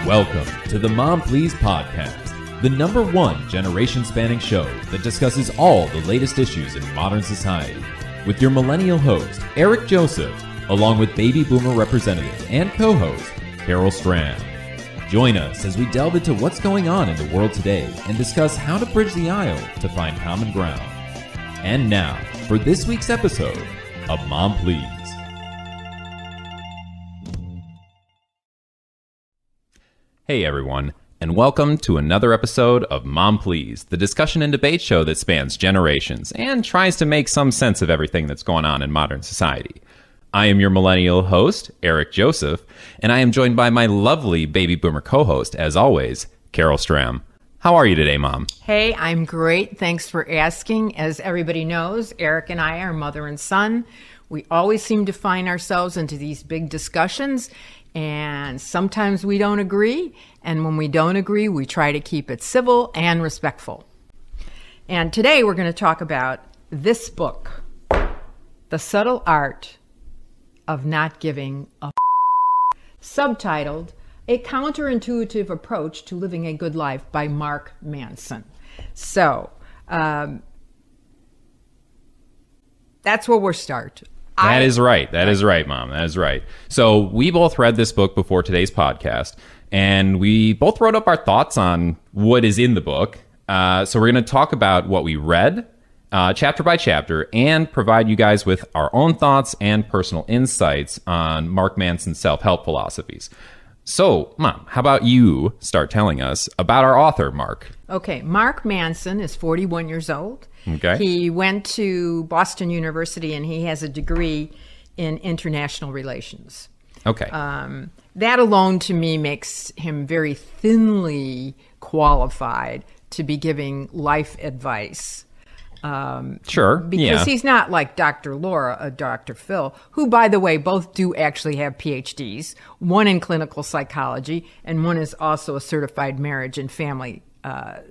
Welcome to the Mom Please podcast, the #1 generation-spanning show that discusses all the latest issues in modern society, with your millennial host, Eric Joseph, along with baby boomer representative and co-host, Carol Stram. Join us as we delve into what's going on in the world today and discuss how to bridge the aisle to find common ground. And now, for this week's episode of Mom Please. Hey everyone, and welcome to another episode of Mom Please, the discussion and debate show that spans generations and tries to make some sense of everything that's going on in modern society. I am your millennial host, Eric Joseph, and I am joined by my lovely baby boomer co-host, as always, Carol Stram. How are you today, Mom? Hey, I'm great. Thanks for asking. As everybody knows, Eric and I are mother and son. We always seem to find ourselves into these big discussions, and sometimes we don't agree. And when we don't agree, we try to keep it civil and respectful. And today we're going to talk about this book, The Subtle Art of Not Giving a subtitled A Counterintuitive Approach to Living a Good Life by Mark Manson. So that's where we'll start. That is right. That is right, Mom. That is right. So we both read this book before today's podcast, and we both wrote up our thoughts on what is in the book. So we're going to talk about what we read, chapter by chapter, and provide you guys with our own thoughts and personal insights on Mark Manson's self-help philosophies. So, Mom, how about you start telling us about our author, Mark? Okay, Mark Manson is 41 years old. Okay. He went to Boston University and he has a degree in international relations. Okay. That alone to me makes him very thinly qualified to be giving life advice. Sure. Because he's not like Dr. Laura or Dr. Phil, who, by the way, both do actually have PhDs, one in clinical psychology and one is also a certified marriage and family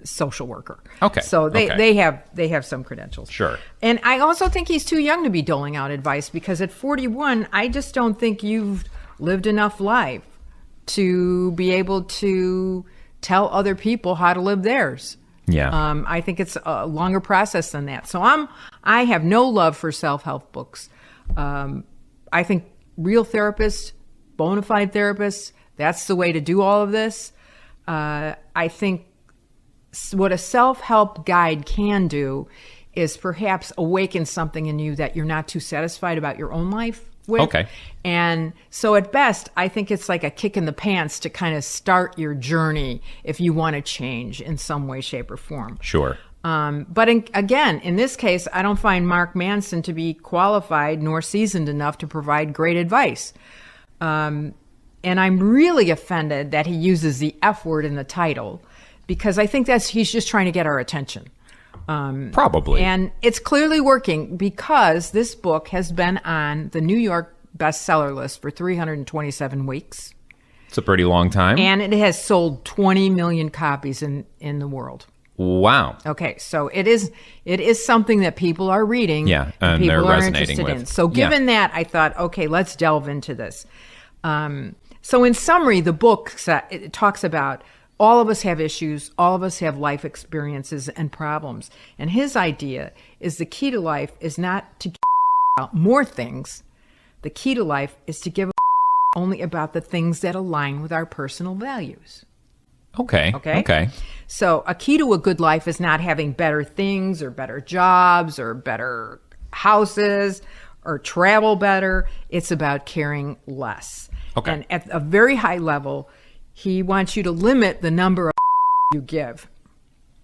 social worker. Okay. So they have some credentials. Sure. And I also think he's too young to be doling out advice, because at 41, I just don't think you've lived enough life to be able to tell other people how to live theirs. Yeah. I think it's a longer process than that. So I have no love for self-help books. I think real therapists, bona fide therapists, that's the way to do all of this. I think what a self-help guide can do is perhaps awaken something in you that you're not too satisfied about your own life with. Okay. And so at best, I think it's like a kick in the pants to kind of start your journey if you want to change in some way, shape, or form. Sure. But again, in this case, I don't find Mark Manson to be qualified nor seasoned enough to provide great advice. And I'm really offended that he uses the F word in the title, because I think he's just trying to get our attention. Probably. And it's clearly working, because this book has been on the New York bestseller list for 327 weeks. It's a pretty long time. And it has sold 20 million copies in the world. Wow. Okay, so it is something that people are reading. Yeah, and people they're are resonating interested with. in. So given that, I thought, okay, let's delve into this. So in summary, the book it talks about all of us have issues, all of us have life experiences and problems. And his idea is the key to life is not to give about more things. The key to life is to give only about the things that align with our personal values. Okay. So a key to a good life is not having better things or better jobs or better houses or travel better. It's about caring less. Okay. And at a very high level, he wants you to limit the number of you give.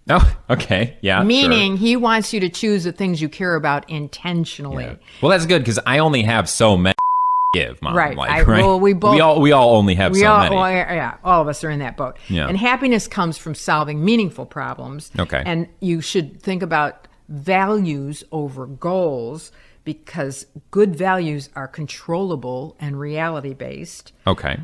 Oh, okay. Yeah. Meaning sure. he wants you to choose the things you care about intentionally. Yeah. Well, that's good, because I only have so many to give, Mom. Right. Right. Well, we all only have so many. All of us are in that boat. Yeah. And happiness comes from solving meaningful problems. Okay. And you should think about values over goals, because good values are controllable and reality-based. Okay.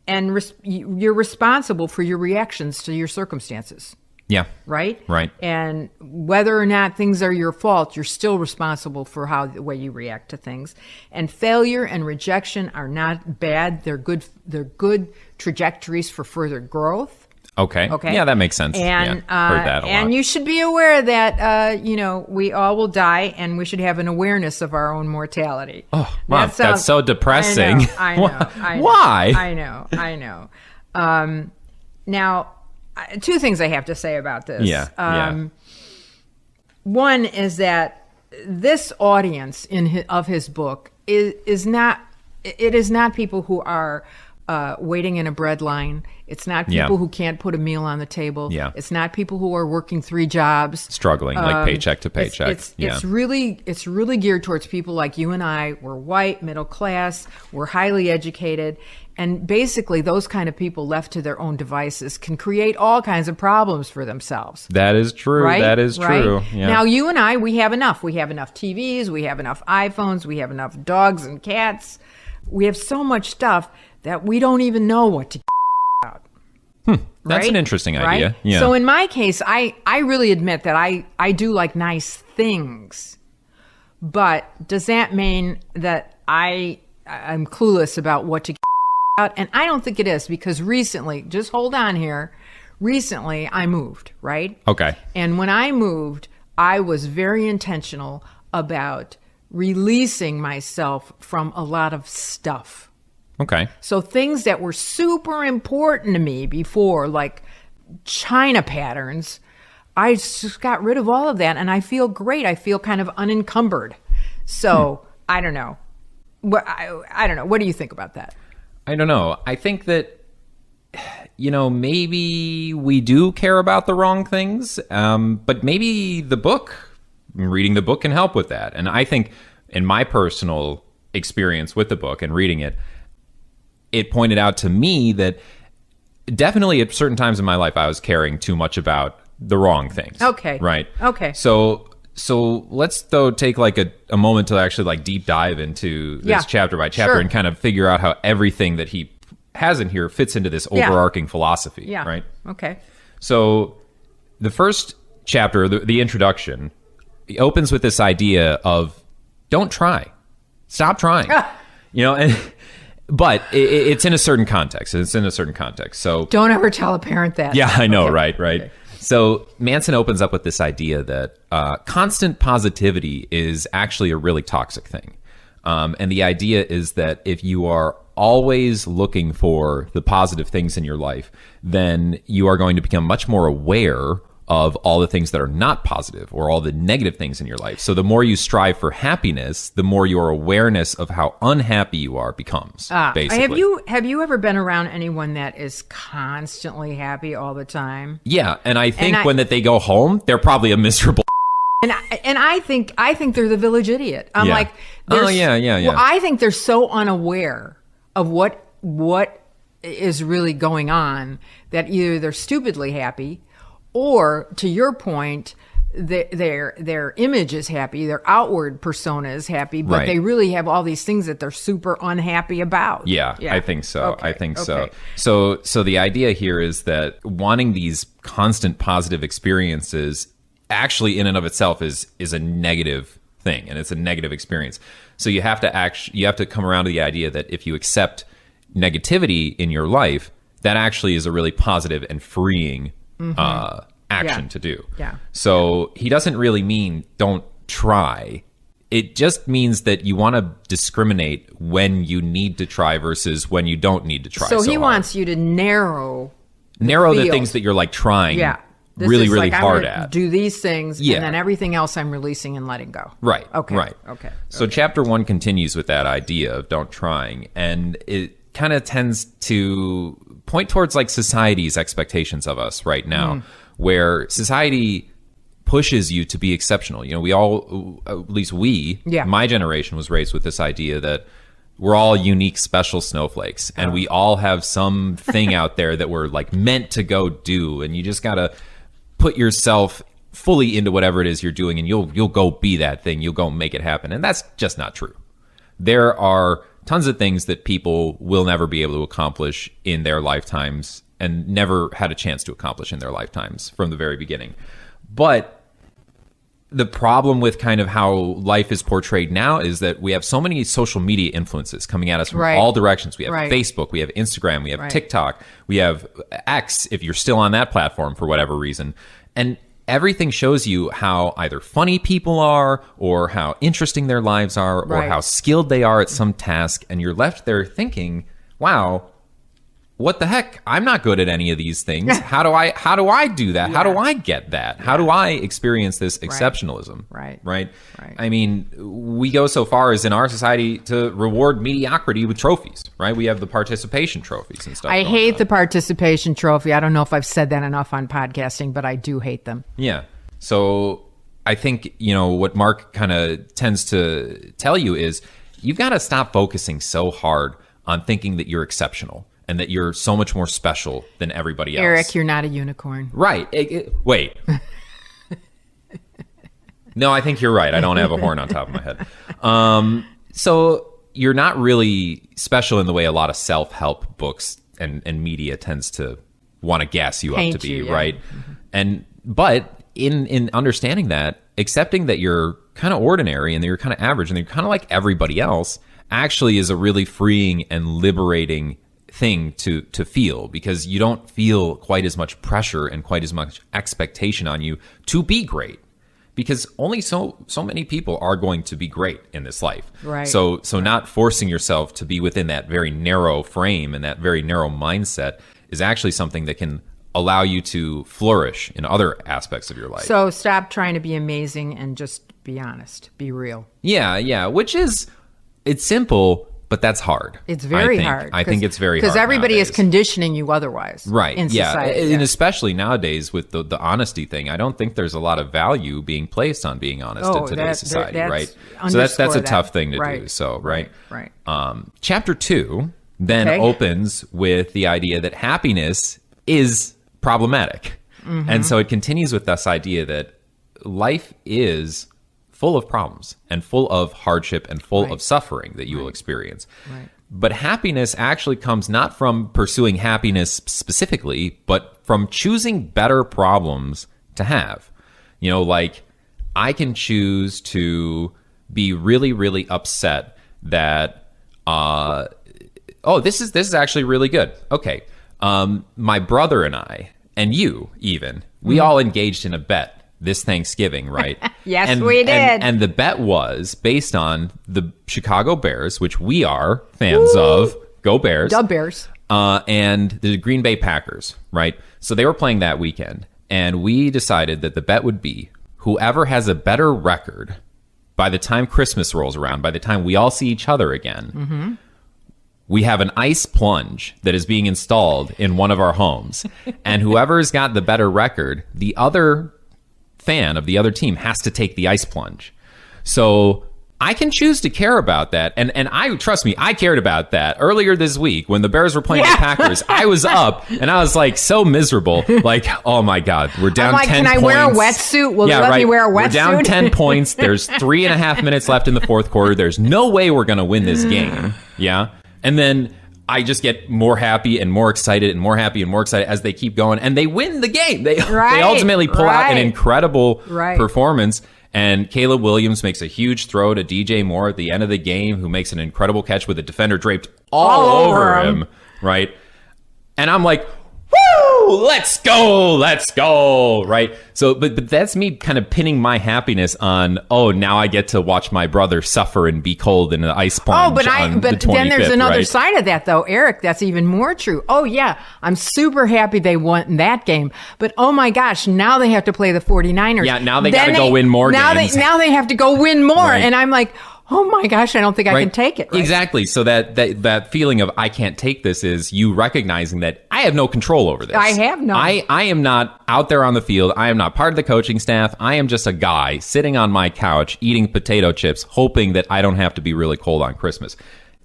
And you're responsible for your reactions to your circumstances. Yeah. Right? Right. And whether or not things are your fault, you're still responsible for the way you react to things. And failure and rejection are not bad. They're good trajectories for further growth. Okay. Yeah, that makes sense. And heard that a lot. And you should be aware that we all will die, and we should have an awareness of our own mortality. Oh, wow, that's so depressing. I know. Why? I know. Now, two things I have to say about this. Yeah. One is that this audience of his book is not people who are waiting in a bread line. It's not people who can't put a meal on the table. Yeah. It's not people who are working 3 jobs, struggling like paycheck to paycheck. It's really geared towards people like you and I. We're white, middle class, we're highly educated, and basically those kind of people left to their own devices can create all kinds of problems for themselves. That is true. Right? That is true. Right? Yeah. Now you and I, we have enough. We have enough TVs, we have enough iPhones, we have enough dogs and cats. We have so much stuff that we don't even know what to about. That's an interesting idea. Right? Yeah. So in my case, I really admit that I do like nice things. But does that mean that I'm clueless about what to about? And I don't think it is, because recently, just hold on here, recently I moved, right? Okay. And when I moved, I was very intentional about releasing myself from a lot of stuff. Okay. So things that were super important to me before, like China patterns, I just got rid of all of that, and I feel great. I feel kind of unencumbered. So I don't know. I don't know. What do you think about that? I don't know. I think that, maybe we do care about the wrong things, but maybe reading the book can help with that. And I think in my personal experience with the book and reading it, it pointed out to me that definitely at certain times in my life, I was caring too much about the wrong things. Okay. Right. Okay. So let's though take like a moment to actually like deep dive into this chapter by chapter and kind of figure out how everything that he has in here fits into this overarching philosophy. Yeah. Right. Okay. So the first chapter, the introduction, it opens with this idea of don't try, stop trying. But it's in a certain context. So don't ever tell a parent that. Yeah, I know, okay. right. Okay. So Manson opens up with this idea that constant positivity is actually a really toxic thing. And the idea is that if you are always looking for the positive things in your life, then you are going to become much more aware of all the things that are not positive or all the negative things in your life. So the more you strive for happiness, the more your awareness of how unhappy you are becomes, basically. Have you ever been around anyone that is constantly happy all the time? Yeah, and I think when they go home, they're probably a miserable And I think they're the village idiot. I'm like, oh yeah. Well, I think they're so unaware of what is really going on that either they're stupidly happy, or to your point, their image is happy, their outward persona is happy, but they really have all these things that they're super unhappy about. Yeah. I think so. Okay. I think so. So the idea here is that wanting these constant positive experiences actually in and of itself is a negative thing, and it's a negative experience. So you have to come around to the idea that if you accept negativity in your life, that actually is a really positive and freeing action to do. Yeah. So he doesn't really mean don't try. It just means that you want to discriminate when you need to try versus when you don't need to try. So he wants you to narrow the things that you're like trying really hard at. Do these things, and then everything else I'm releasing and letting go. Right. Okay. Right. Okay. So chapter 1 continues with that idea of don't trying, and it kind of tends to point towards like society's expectations of us right now, where society pushes you to be exceptional. We all, at least my generation was raised with this idea that we're all unique, special snowflakes, and we all have some thing out there that we're like meant to go do, and you just gotta put yourself fully into whatever it is you're doing, and you'll go be that thing. You'll go make it happen, and that's just not true. There are tons of things that people will never be able to accomplish in their lifetimes, and never had a chance to accomplish in their lifetimes from the very beginning. But the problem with kind of how life is portrayed now is that we have so many social media influences coming at us from all directions. We have Facebook, we have Instagram, we have TikTok, we have X, if you're still on that platform for whatever reason. And everything shows you how either funny people are, or how interesting their lives are, or how skilled they are at some task. And you're left there thinking, wow, what the heck? I'm not good at any of these things. How do I do that? How do I get that? How do I experience this exceptionalism? Right. I mean, we go so far as in our society to reward mediocrity with trophies, right? We have the participation trophies and stuff. I hate the participation trophy. I don't know if I've said that enough on podcasting, but I do hate them. Yeah. So I think, what Mark kind of tends to tell you is you've got to stop focusing so hard on thinking that you're exceptional and that you're so much more special than everybody else. Eric, you're not a unicorn. Right. Wait. No, I think you're right. I don't have a horn on top of my head. So you're not really special in the way a lot of self-help books and media tends to want to gas you up to be, right? But in understanding that, accepting that you're kind of ordinary and that you're kind of average and that you're kind of like everybody else actually is a really freeing and liberating thing to feel, because you don't feel quite as much pressure and quite as much expectation on you to be great, because only so many people are going to be great in this life. Right. So not forcing yourself to be within that very narrow frame and that very narrow mindset is actually something that can allow you to flourish in other aspects of your life. So stop trying to be amazing and just be honest, be real. Yeah, which is, it's simple, but that's hard. It's very hard. I think it's very hard because everybody nowadays is conditioning you otherwise. Right. In society. And especially nowadays with the honesty thing, I don't think there's a lot of value being placed on being honest in today's society, right? So that's a tough thing to do. So right. Chapter 2 then opens with the idea that happiness is problematic, and so it continues with this idea that life is full of problems and full of hardship and full of suffering that you will experience. But happiness actually comes not from pursuing happiness specifically, but from choosing better problems to have. Like I can choose to be really, really upset that, this is actually really good. Okay. My brother and I, and you even, we all engaged in a bet this Thanksgiving, right? Yes, we did. And the bet was based on the Chicago Bears, which we are fans of. Go Bears. Dub Bears. And the Green Bay Packers, right? So they were playing that weekend. And we decided that the bet would be whoever has a better record by the time Christmas rolls around, by the time we all see each other again, we have an ice plunge that is being installed in one of our homes. And whoever's got the better record, the other fan of the other team has to take the ice plunge. So I can choose to care about that. And I, trust me, I cared about that earlier this week when the Bears were playing the Packers. I was up and I was like so miserable. Like, oh my God, we're down 10 points. Can I wear a wetsuit? Will you let me wear a wetsuit? We're down 10 points. There's 3.5 minutes left in the fourth quarter. There's no way we're going to win this game. Yeah. And then I just get more happy and more excited and more happy and more excited as they keep going. And they win the game. They ultimately pull out an incredible performance. And Caleb Williams makes a huge throw to DJ Moore at the end of the game, who makes an incredible catch with a defender draped all over him. Right. And I'm like, woo, let's go. Right. So, but that's me kind of pinning my happiness on, now I get to watch my brother suffer and be cold in an ice plunge. But then there's another side of that though, Eric, that's even more true. Oh yeah, I'm super happy they won that game, but oh my gosh, now they have to play the 49ers. Yeah, now they got to go win more games. Now they have to go win more. And I'm like, oh my gosh, I don't think I can take it. Right? Exactly. So that feeling of I can't take this is you recognizing that I have no control over this. I have no. I am not out there on the field. I am not part of the coaching staff. I am just a guy sitting on my couch eating potato chips, hoping that I don't have to be really cold on Christmas.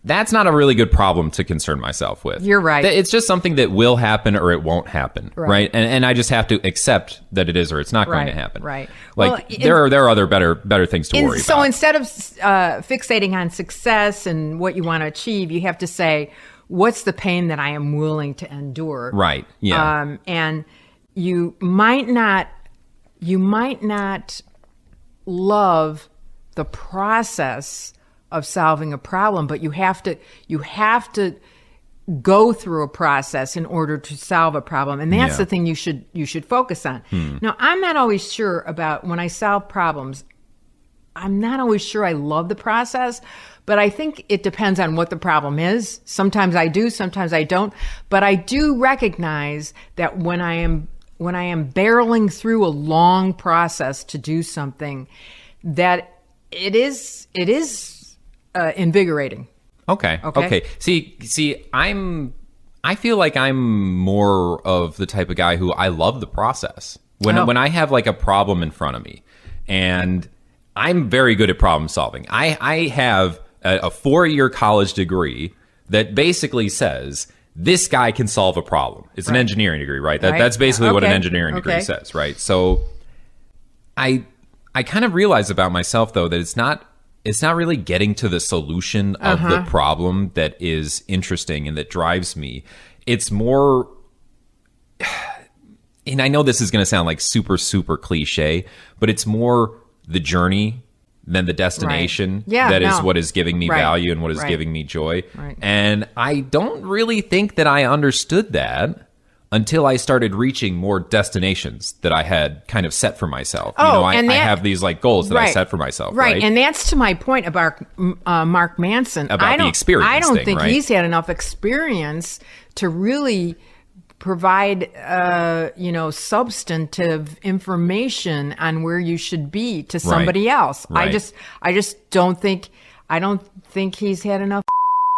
That's not a really good problem to concern myself with. You're right. It's just something that will happen or it won't happen, right? And I just have to accept that it is or it's not going to happen. Right. Like there are other better things to worry about. So instead of fixating on success and what you want to achieve, you have to say, what's the pain that I am willing to endure? Right. Yeah. And you might not love the process of solving a problem, but you have to go through a process in order to solve a problem, and that's the thing you should focus on. Now, I'm not always sure about when I solve problems. I'm not always sure I love the process, but I think it depends on what the problem is. Sometimes I do, sometimes I don't. But I do recognize that when I am barreling through a long process to do something, that it is invigorating. Okay. See, I feel like I'm more of the type of guy who I love the process. When I have like a problem in front of me, and I'm very good at problem solving. I have a 4-year college degree that basically says this guy can solve a problem. It's an engineering degree, right? That's basically what an engineering degree says, right? So I kind of realize about myself though that it's not really getting to the solution of the problem that is interesting and that drives me. It's more, and I know this is going to sound like super, super cliche, but it's more the journey than the destination is what is giving me value and what is giving me joy. Right. And I don't really think that I understood that until I started reaching more destinations that I had kind of set for myself. I have these like goals that I set for myself. Right. And that's to my point about Mark Manson. About the experience I don't think right? he's had enough experience to really provide, substantive information on where you should be to somebody else. Right. I just don't think he's had enough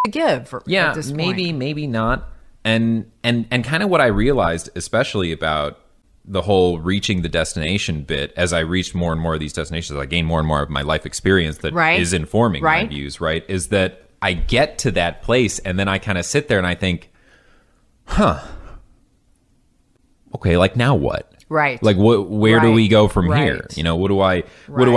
to give. Yeah, at this maybe, point. maybe not. And kind of what I realized, especially about the whole reaching the destination bit, as I reached more and more of these destinations, I gained more and more of my life experience that is informing my views, right? Is that I get to that place and then I kind of sit there and I think, okay, like now what? Right. Like where do we go from Right. here? What do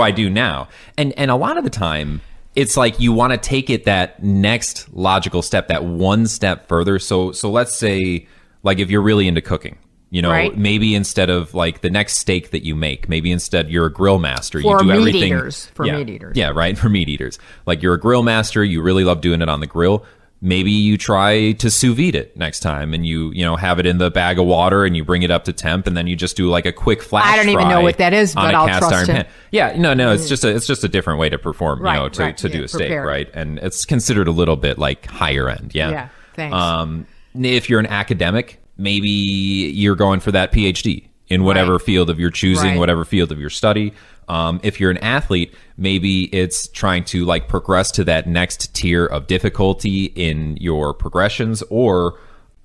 I do now? And a lot of the time it's like you want to take it that next logical step, that one step further. So let's say like if you're really into cooking, maybe instead of like the next steak that you make, maybe instead you're a grill master. You do everything for meat eaters. Yeah, right. For meat eaters. Like you're a grill master. You really love doing it on the grill. Maybe you try to sous vide it next time and you have it in the bag of water and you bring it up to temp and then you just do like a quick flash fry. I don't even know what that is, but I'll trust him. Yeah, no, it's just a different way to perform, to do a steak, prepare. Right? And it's considered a little bit like higher end. Yeah. Yeah, thanks. If you're an academic, maybe you're going for that PhD in whatever field of your choosing, whatever field of your study. If you're an athlete, maybe it's trying to like progress to that next tier of difficulty in your progressions, or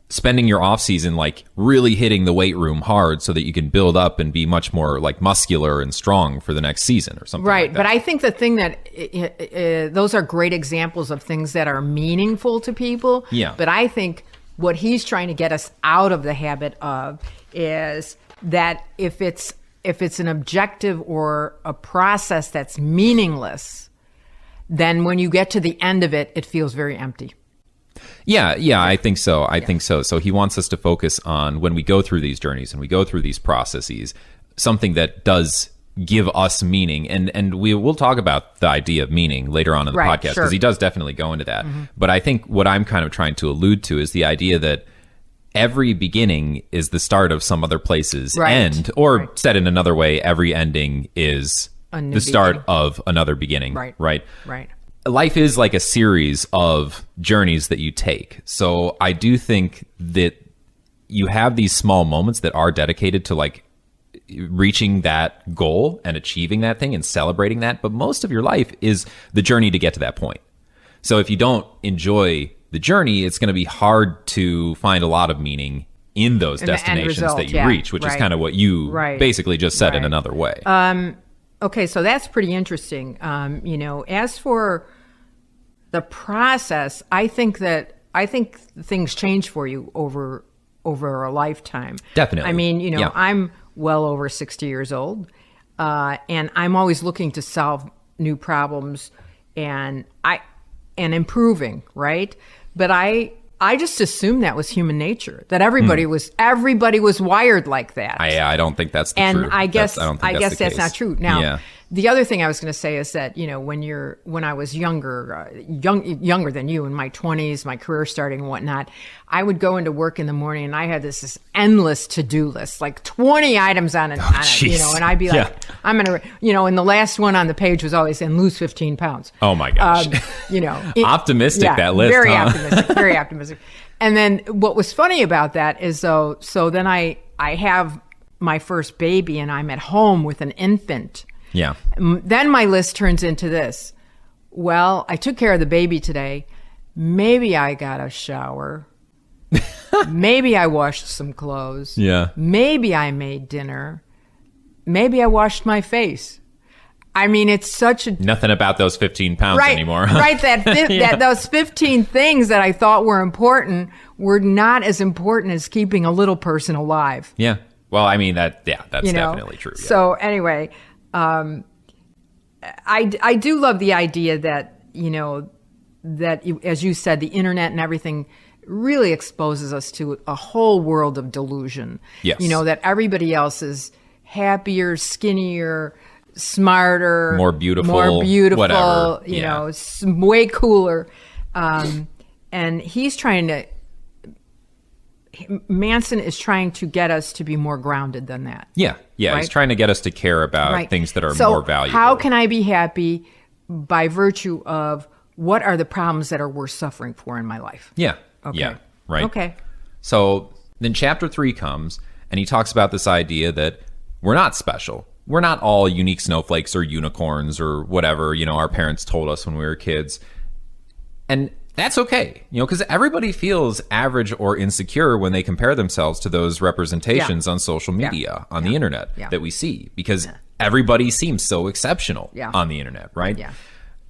spending your off season like really hitting the weight room hard so that you can build up and be much more like muscular and strong for the next season or something like that. But I think the thing that those are great examples of things that are meaningful to people. Yeah. But I think what he's trying to get us out of the habit of is that if it's an objective or a process that's meaningless, then when you get to the end of it, it feels very empty. Yeah, I think so. I think so. So he wants us to focus on, when we go through these journeys and we go through these processes, something that does give us meaning. And we'll talk about the idea of meaning later on in the podcast, because he does definitely go into that. Mm-hmm. But I think what I'm kind of trying to allude to is the idea that every beginning is the start of some other place's end, or said in another way, every ending is the start of another beginning. Right. Life is like a series of journeys that you take. So I do think that you have these small moments that are dedicated to like reaching that goal and achieving that thing and celebrating that. But most of your life is the journey to get to that point. So if you don't enjoy the journey, it's going to be hard to find a lot in in those destinations that you reach, which is kind of what you basically just said in another way. Okay, so that's pretty interesting. As for the process, I think things change for you over a lifetime. Definitely. I mean, I'm well over 60 years old, and I'm always looking to solve new problems and improving, right? But I I just assumed that was human nature, that everybody was wired like that. I don't think that's the and truth. I guess That's that's not true. Now, the other thing I was going to say is that, when I was younger than you, in my 20s, my career starting and whatnot, I would go into work in the morning and I had this endless to-do list, like 20 items on it, and I'd be like, I'm going to, and the last one on the page was always saying lose 15 pounds. Oh my gosh. Optimistic, that list, very huh? very optimistic. And then what was funny about that is so then I have my first baby and I'm at home with an infant. Yeah. Then my list turns into this. Well, I took care of the baby today. Maybe I got a shower. Maybe I washed some clothes. Yeah. Maybe I made dinner. Maybe I washed my face. I mean, it's such a... Nothing about those 15 pounds anymore. Right. Those 15 things that I thought were important were not as important as keeping a little person alive. Yeah. Well, I mean, that's definitely true. Yeah. So anyway... I do love the idea that, as you said, the internet and everything really exposes us to a whole world of delusion. Yes. That everybody else is happier, skinnier, smarter, more beautiful, whatever. Yeah. Way cooler. And he's trying to... Manson is trying to get us to be more grounded than that. Yeah. Right? He's trying to get us to care about things that are more valuable. How can I be happy by virtue of what are the problems that are worth suffering for in my life? Yeah. Okay. Yeah. Right. Okay. So then chapter 3 comes and he talks about this idea that we're not special. We're not all unique snowflakes or unicorns or whatever, our parents told us when we were kids. And that's okay, because everybody feels average or insecure when they compare themselves to those representations on social media, on the internet that we see, because everybody seems so exceptional on the internet, right? Yeah.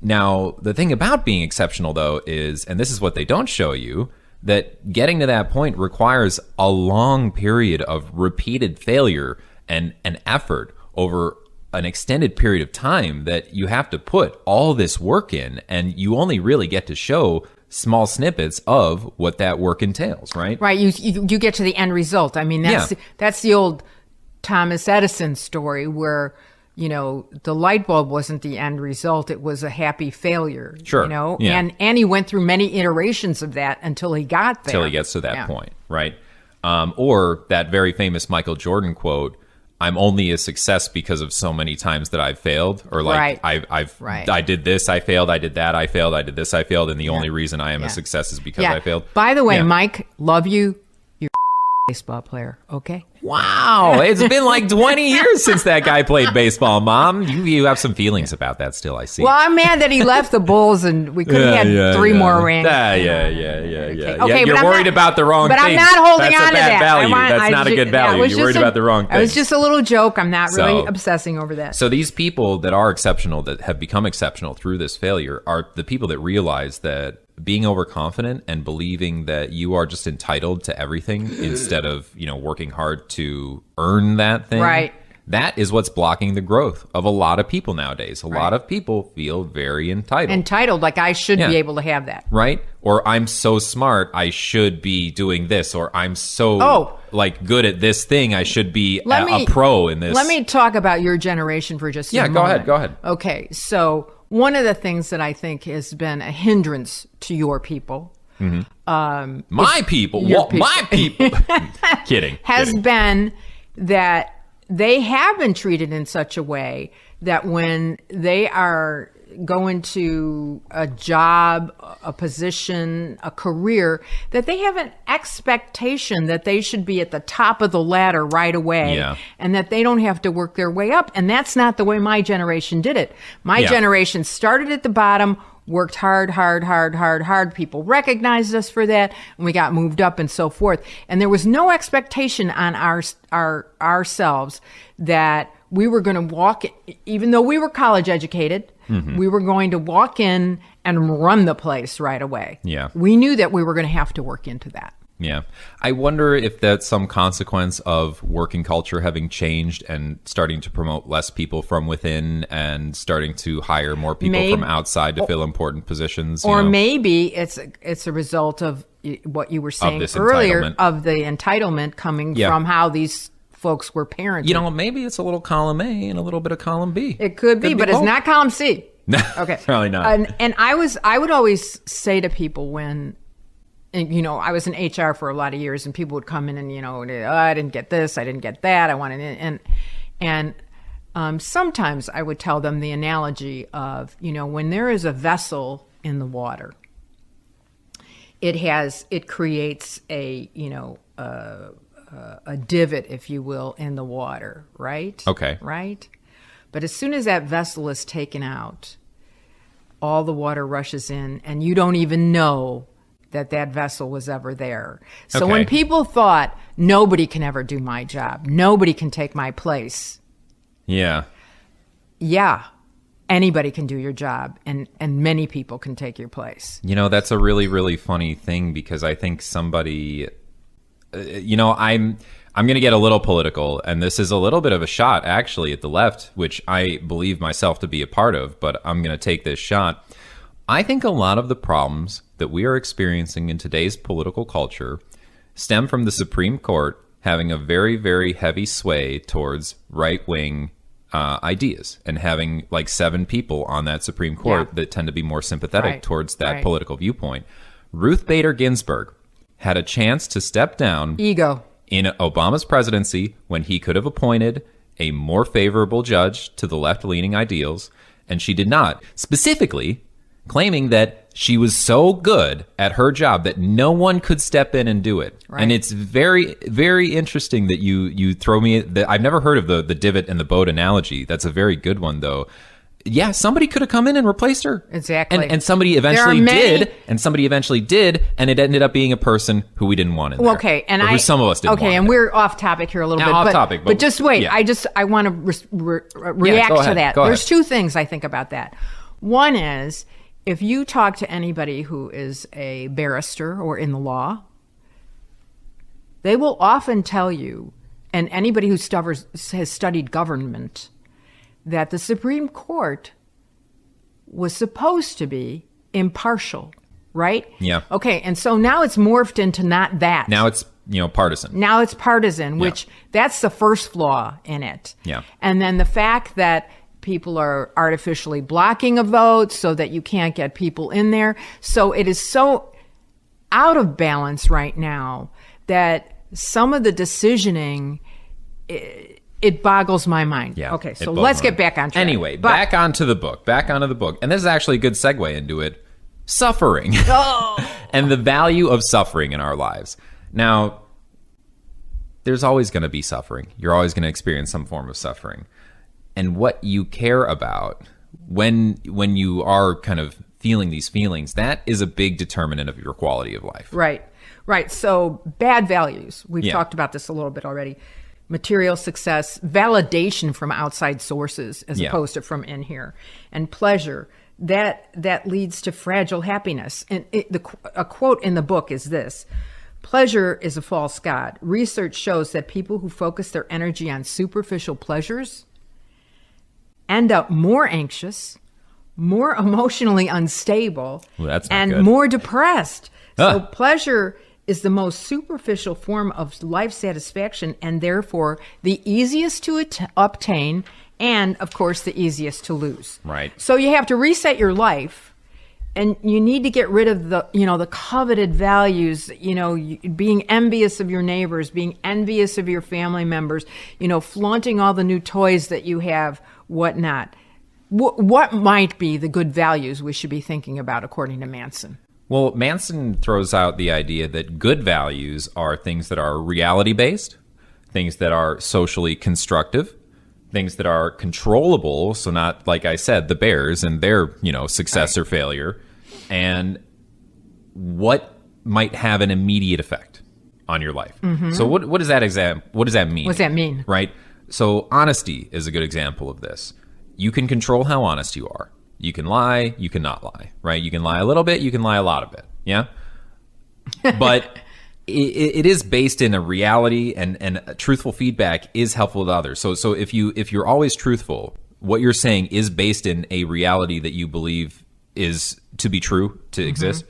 Now, the thing about being exceptional, though, is, and this is what they don't show you, that getting to that point requires a long period of repeated failure and effort over an extended period of time, that you have to put all this work in, and you only really get to show small snippets of what that work entails, right? Right. You get to the end result. I mean, that's the old Thomas Edison story where, the light bulb wasn't the end result. It was a happy failure. Sure. And he went through many iterations of that until he got there. Until he gets to that point, right? Or that very famous Michael Jordan quote, I'm only a success because of so many times that I've failed, or like I did this, I failed, I did that, I failed, I did this, I failed, and the only reason I am a success is because I failed. By the way, Mike, love you. You're a baseball player, okay? Wow, it's been like 20 years since that guy played baseball, Mom. You have some feelings about that still, I see. Well, I'm mad that he left the Bulls and we could have had 3 more rings. Yeah. Okay, you're worried about the wrong thing. But I'm not holding on to that. Value. That's not a good value. You're worried about the wrong thing. It was just a little joke. I'm not really obsessing over that. So these people that are exceptional, that have become exceptional through this failure, are the people that realize that being overconfident and believing that you are just entitled to everything instead of, working hard to earn that thing. Right. That is what's blocking the growth of a lot of people nowadays. A lot of people feel very entitled. Entitled, like I should be able to have that. Right? Or I'm so smart, I should be doing this. Or I'm so good at this thing, I should be a pro in this. Let me talk about your generation for just a moment. Yeah, go ahead. Okay, so one of the things that I think has been a hindrance to your people. Mm-hmm. My people? Kidding. Has been that they have been treated in such a way that when they are going to a job, a position, a career, that they have an expectation that they should be at the top of the ladder right away, and that they don't have to work their way up. And that's not the way my generation did it. My generation started at the bottom, worked hard. People recognized us for that, and we got moved up and so forth. And there was no expectation on ourselves that we were going to walk, even though we were college educated, we were going to walk in and run the place right away. Yeah. We knew that we were going to have to work into that. Yeah. I wonder if that's some consequence of working culture having changed and starting to promote less people from within and starting to hire more people from outside to fill important positions. Or maybe it's a result of what you were saying earlier of the entitlement coming from how these folks were parented. Maybe it's a little column A and a little bit of column B. It could be, but it's not column C. No, okay. Probably not. And I would always say to people when, I was in HR for a lot of years, and people would come in and, I didn't get this, I didn't get that, I wanted it. And sometimes I would tell them the analogy of, when there is a vessel in the water, it creates a divot, if you will, in the water, right? Okay. Right? But as soon as that vessel is taken out, all the water rushes in, and you don't even know that vessel was ever there. So when people thought, nobody can ever do my job, nobody can take my place. Yeah, anybody can do your job, and many people can take your place. That's a really, really funny thing, because I think somebody, I'm going to get a little political, and this is a little bit of a shot, actually, at the left, which I believe myself to be a part of, but I'm going to take this shot. I think a lot of the problems that we are experiencing in today's political culture stem from the Supreme Court having a very, very heavy sway towards right-wing ideas, and having like 7 people on that Supreme Court that tend to be more sympathetic towards that political viewpoint. Ruth Bader Ginsburg had a chance to step down in Obama's presidency when he could have appointed a more favorable judge to the left-leaning ideals, and she did not, specifically claiming that she was so good at her job that no one could step in and do it. Right. And it's very, very interesting that you throw me that. I've never heard of the divot in the boat analogy. That's a very good one, though. Yeah, somebody could have come in and replaced her. Exactly. And somebody eventually did, and it ended up being a person who we didn't want in there. Okay, and who some of us didn't want. Okay, and we're off topic here a little bit. Off topic, but just wait. Yeah. I want to react to that. There's 2 things I think about that. One is, if you talk to anybody who is a barrister or in the law, they will often tell you, and anybody who has studied government, that the Supreme Court was supposed to be impartial, right? Yeah. Okay, and so now it's morphed into not that. Now it's, partisan. Now it's partisan, which that's the first flaw in it. Yeah. And then the fact that people are artificially blocking a vote so that you can't get people in there. So it is so out of balance right now that some of the decisioning, it boggles my mind. Yeah, okay, so let's get back on track. Anyway, back onto the book. And this is actually a good segue into it. Suffering. And the value of suffering in our lives. Now, there's always going to be suffering. You're always going to experience some form of suffering. And what you care about when you are kind of feeling these feelings, that is a big determinant of your quality of life. Right. So bad values. We've talked about this a little bit already. Material success, validation from outside sources as opposed to from in here, and pleasure. That leads to fragile happiness. And a quote in the book is this: "Pleasure is a false god. Research shows that people who focus their energy on superficial pleasures end up more anxious, more emotionally unstable, and more depressed." So pleasure is the most superficial form of life satisfaction, and therefore the easiest to obtain, and of course the easiest to lose. Right. So you have to reset your life, and you need to get rid of the coveted values, being envious of your neighbors, being envious of your family members, flaunting all the new toys that you have, whatnot. What might be the good values we should be thinking about according to Manson? Well, Manson throws out the idea that good values are things that are reality-based, things that are socially constructive, things that are controllable, so not, like I said, the bears and their, success or failure, and what might have an immediate effect on your life. Mm-hmm. So what does that mean? What does that mean? Right? So honesty is a good example of this. You can control how honest you are. You can lie, you cannot lie, right? You can lie a little bit, you can lie a lot of it, yeah? But it is based in a reality, and truthful feedback is helpful to others. So if you're always truthful, what you're saying is based in a reality that you believe is to be true, to exist.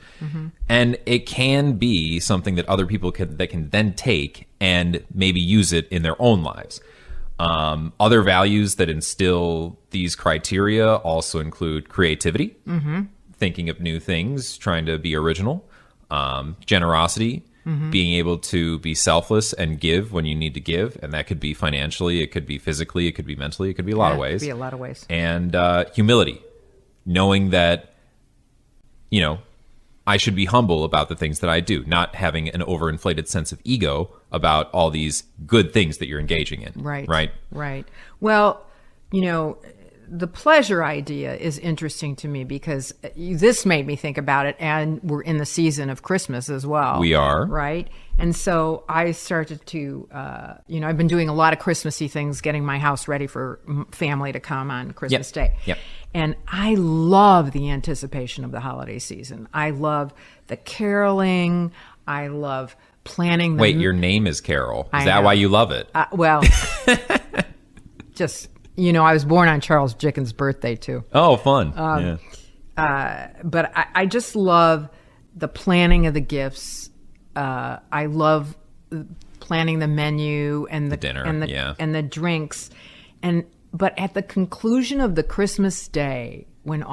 And it can be something that other people can then take and maybe use it in their own lives. Other values that instill these criteria also include creativity, thinking of new things, trying to be original, generosity, being able to be selfless and give when you need to give. And that could be financially, it could be physically, it could be mentally, it could be a lot of ways. It could be a lot of ways. And humility, knowing that, I should be humble about the things that I do, not having an overinflated sense of ego about all these good things that you're engaging in. Right. Well, the pleasure idea is interesting to me because this made me think about it, and we're in the season of Christmas as well. We are. Right. And so I started to, I've been doing a lot of Christmassy things, getting my house ready for family to come on Christmas Day. Yep. And I love the anticipation of the holiday season. I love the caroling. I love planning. Wait, your name is Carol. Is that know. why you love it? Well, just, I was born on Charles Dickens' birthday too. Oh, fun. But I just love the planning of the gifts. I love planning the menu and the dinner and the drinks. But at the conclusion of the Christmas day, when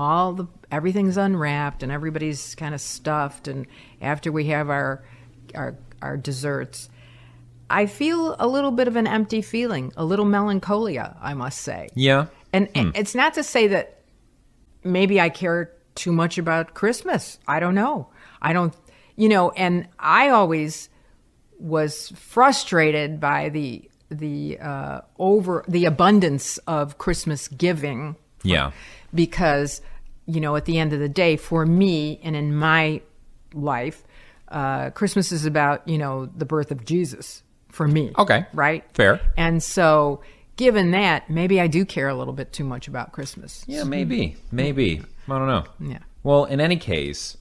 everything's unwrapped and everybody's kind of stuffed, and after we have our desserts, I feel a little bit of an empty feeling, a little melancholia, I must say. Yeah. And it's not to say that maybe I care too much about Christmas. I don't know. And I always was frustrated by the abundance of Christmas giving. Yeah. Because, at the end of the day, for me and in my life, Christmas is about, the birth of Jesus for me. Okay. Right? Fair. And so given that, maybe I do care a little bit too much about Christmas. Yeah, maybe. I don't know. Yeah. Well, in any case,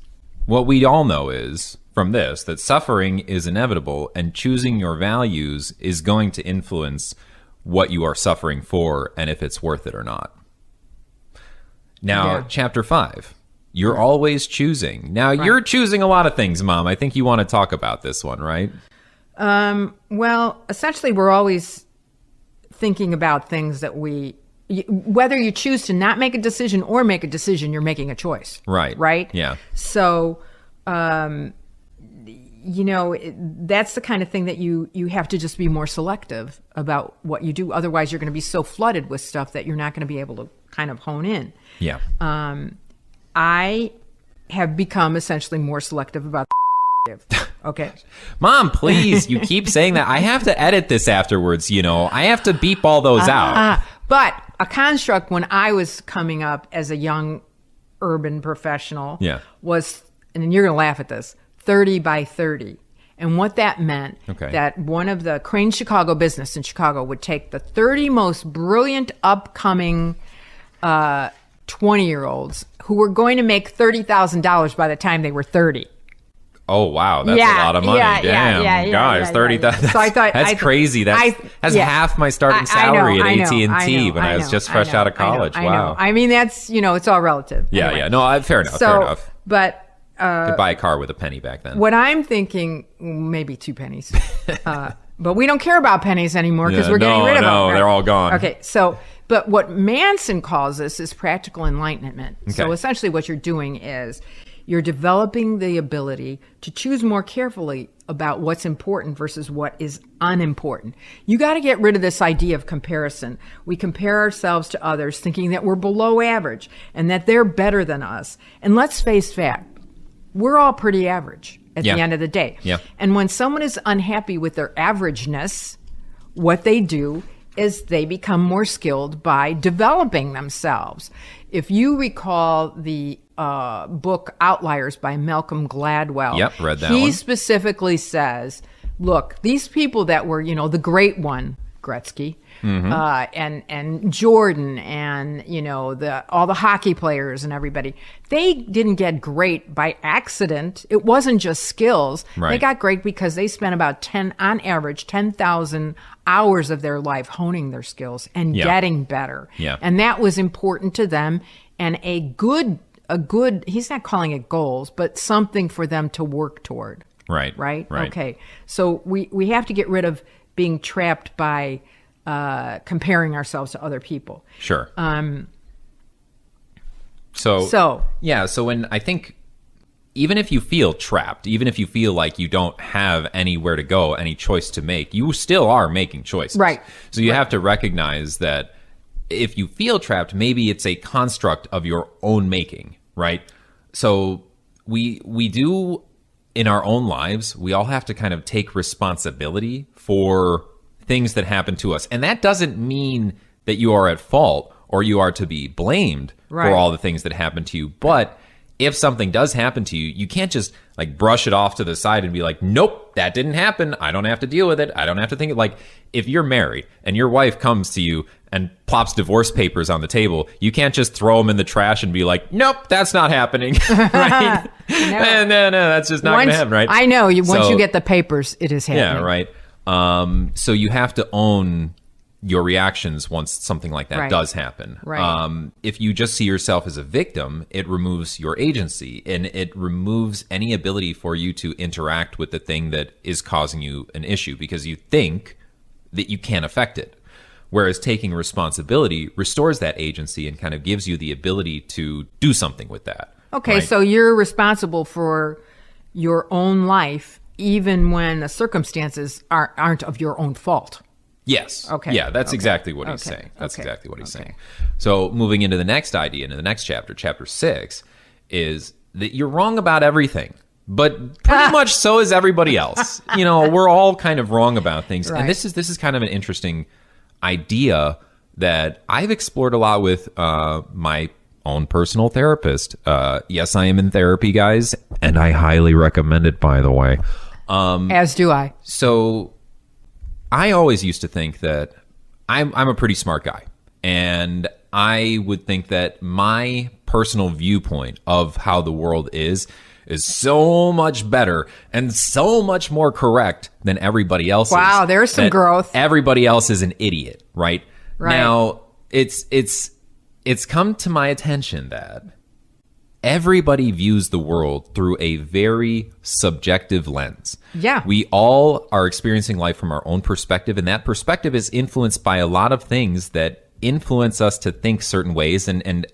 what we all know is from this that suffering is inevitable, and choosing your values is going to influence what you are suffering for and if it's worth it or not. Now, Chapter 5, you're always choosing. Now, you're choosing a lot of things, Mom. I think you want to talk about this one, right? Well, essentially, we're always thinking about things that whether you choose to not make a decision or make a decision, you're making a choice. Right. Right? Yeah. So, that's the kind of thing that you have to just be more selective about what you do. Otherwise, you're going to be so flooded with stuff that you're not going to be able to kind of hone in. Yeah. I have become essentially more selective about okay. Mom, please, you keep saying that. I have to edit this afterwards, I have to beep all those out. But a construct when I was coming up as a young urban professional was, and you're going to laugh at this, 30 by 30. And what that meant, that one of the Crane Chicago business in Chicago would take the 30 most brilliant upcoming 20-year-olds who were going to make $30,000 by the time they were 30. Oh, wow. That's a lot of money. Damn, guys, 30,000. So I thought that's crazy. That's half my starting salary at AT&T when I was just fresh out of college. Wow. I mean, that's, it's all relative. Yeah, anyway. No, fair enough. But could buy a car with a penny back then. What I'm thinking, maybe 2 pennies. But we don't care about pennies anymore because we're getting rid of them. No, they're all gone. Okay, so, but what Manson calls this is practical enlightenment. Okay. So essentially what you're doing is you're developing the ability to choose more carefully about what's important versus what is unimportant. You got to get rid of this idea of comparison. We compare ourselves to others thinking that we're below average and that they're better than us. And let's face fact. We're all pretty average at the end of the day. Yeah. And when someone is unhappy with their averageness, what they do is they become more skilled by developing themselves. If you recall the book Outliers by Malcolm Gladwell, read that one. He specifically says, look, these people that were, the great one, Gretzky, and Jordan, and all the hockey players and everybody. They didn't get great by accident. It wasn't just skills. Right. They got great because they spent about on average 10,000 hours of their life honing their skills and getting better. Yeah. And that was important to them. And a good, he's not calling it goals, but something for them to work toward. Right. Right? Right. Okay. So we have to get rid of being trapped by comparing ourselves to other people. Sure. So when I think even if you feel trapped, even if you feel like you don't have anywhere to go, any choice to make, you still are making choices. Right. So you have to recognize that if you feel trapped, maybe it's a construct of your own making, right? So we do in our own lives, we all have to kind of take responsibility for things that happen to us. And that doesn't mean that you are at fault or you are to be blamed Right. for all the things that happen to you. But if something does happen to you, you can't just like brush it off to the side and be like, nope, that didn't happen. I don't have to deal with it. I don't have to think it. Like if you're married and your wife comes to you and plops divorce papers on the table, you can't just throw them in the trash and be like, nope, that's not happening. Right? No, that's just not going to happen, right? I know. Once you get the papers, it is happening. Yeah, right. So you have to own your reactions once something like that does happen. Right. If you just see yourself as a victim, it removes your agency and it removes any ability for you to interact with the thing that is causing you an issue because you think that you can't affect it. Whereas taking responsibility restores that agency and kind of gives you the ability to do something with that. Okay, right? so you're responsible for your own life even when the circumstances aren't of your own fault. Yes. Okay. Yeah, that's exactly what he's saying. That's exactly what he's saying. So moving into the next idea, into the next chapter, chapter 6, is that you're wrong about everything, but pretty much so is everybody else. We're all kind of wrong about things. Right. And this is kind of an interesting idea that I've explored a lot with my own personal therapist. Yes, I am in therapy, guys, and I highly recommend it, by the way. As do I. So I always used to think that I'm a pretty smart guy, and I would think that my personal viewpoint of how the world is so much better and so much more correct than everybody else's. Wow, there's some growth. Everybody else is an idiot, right? Right. Now, it's come to my attention that everybody views the world through a very subjective lens. Yeah. We all are experiencing life from our own perspective, and that perspective is influenced by a lot of things that influence us to think certain ways and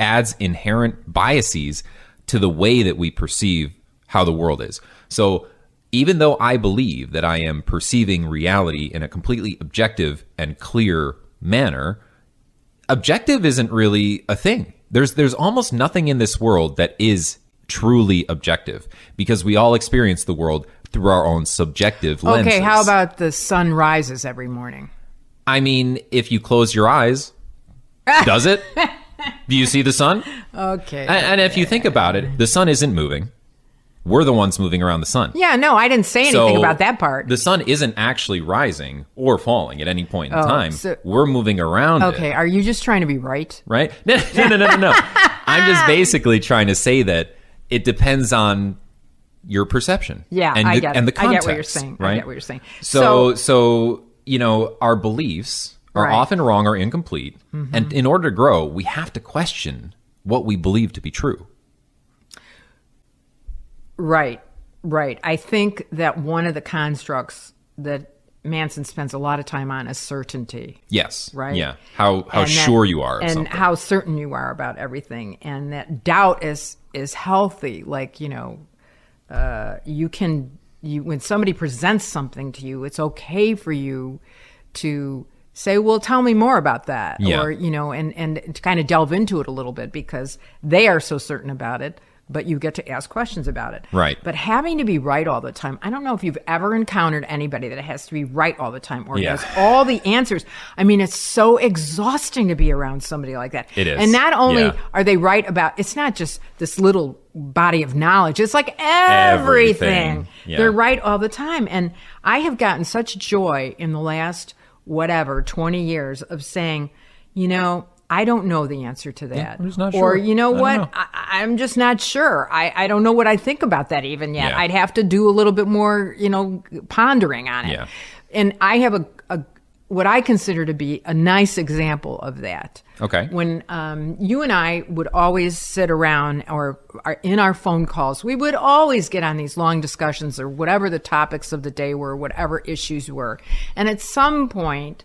adds inherent biases to the way that we perceive how the world is. So even though I believe that I am perceiving reality in a completely objective and clear manner, objective isn't really a thing. There's almost nothing in this world that is truly objective because we all experience the world through our own subjective lenses. Okay, how about the sun rises every morning? I mean, if you close your eyes, does it? Do you see the sun? Okay. And if you think about it, the sun isn't moving. We're the ones moving around the sun. Yeah, no, I didn't say anything about that part. The sun isn't actually rising or falling at any point in time. So, we're moving around okay, it. are you just trying to be right? Right? No. I'm just basically trying to say that it depends on your perception. Yeah, and I get it. And the context, I get what you're saying. Right? I get what you're saying. So our beliefs are Right. often wrong or incomplete. Mm-hmm. And in order to grow, we have to question what we believe to be true. Right. I think that one of the constructs that Manson spends a lot of time on is certainty. Yes. Right? Yeah. How sure you are of and something. how certain you are about everything. And that doubt is healthy. Like, when somebody presents something to you, it's okay for you to say, well, tell me more about that. Yeah. Or, and to kind of delve into it a little bit because they are so certain about it, but you get to ask questions about it. Right. But having to be right all the time, I don't know if you've ever encountered anybody that has to be right all the time or has all the answers. I mean, it's so exhausting to be around somebody like that. It is. And not only Yeah. are they right about, it's not just this little body of knowledge. It's like everything. Yeah. They're right all the time. And I have gotten such joy in the last whatever, 20 years of saying, I don't know the answer to that. Yeah, I'm just not or, sure. you know I what? don't know. I'm just not sure. I don't know what I think about that even yet. Yeah. I'd have to do a little bit more, pondering on it. Yeah. And I have what I consider to be a nice example of that. Okay. When you and I would always sit around or in our phone calls, we would always get on these long discussions or whatever the topics of the day were, whatever issues were. And at some point,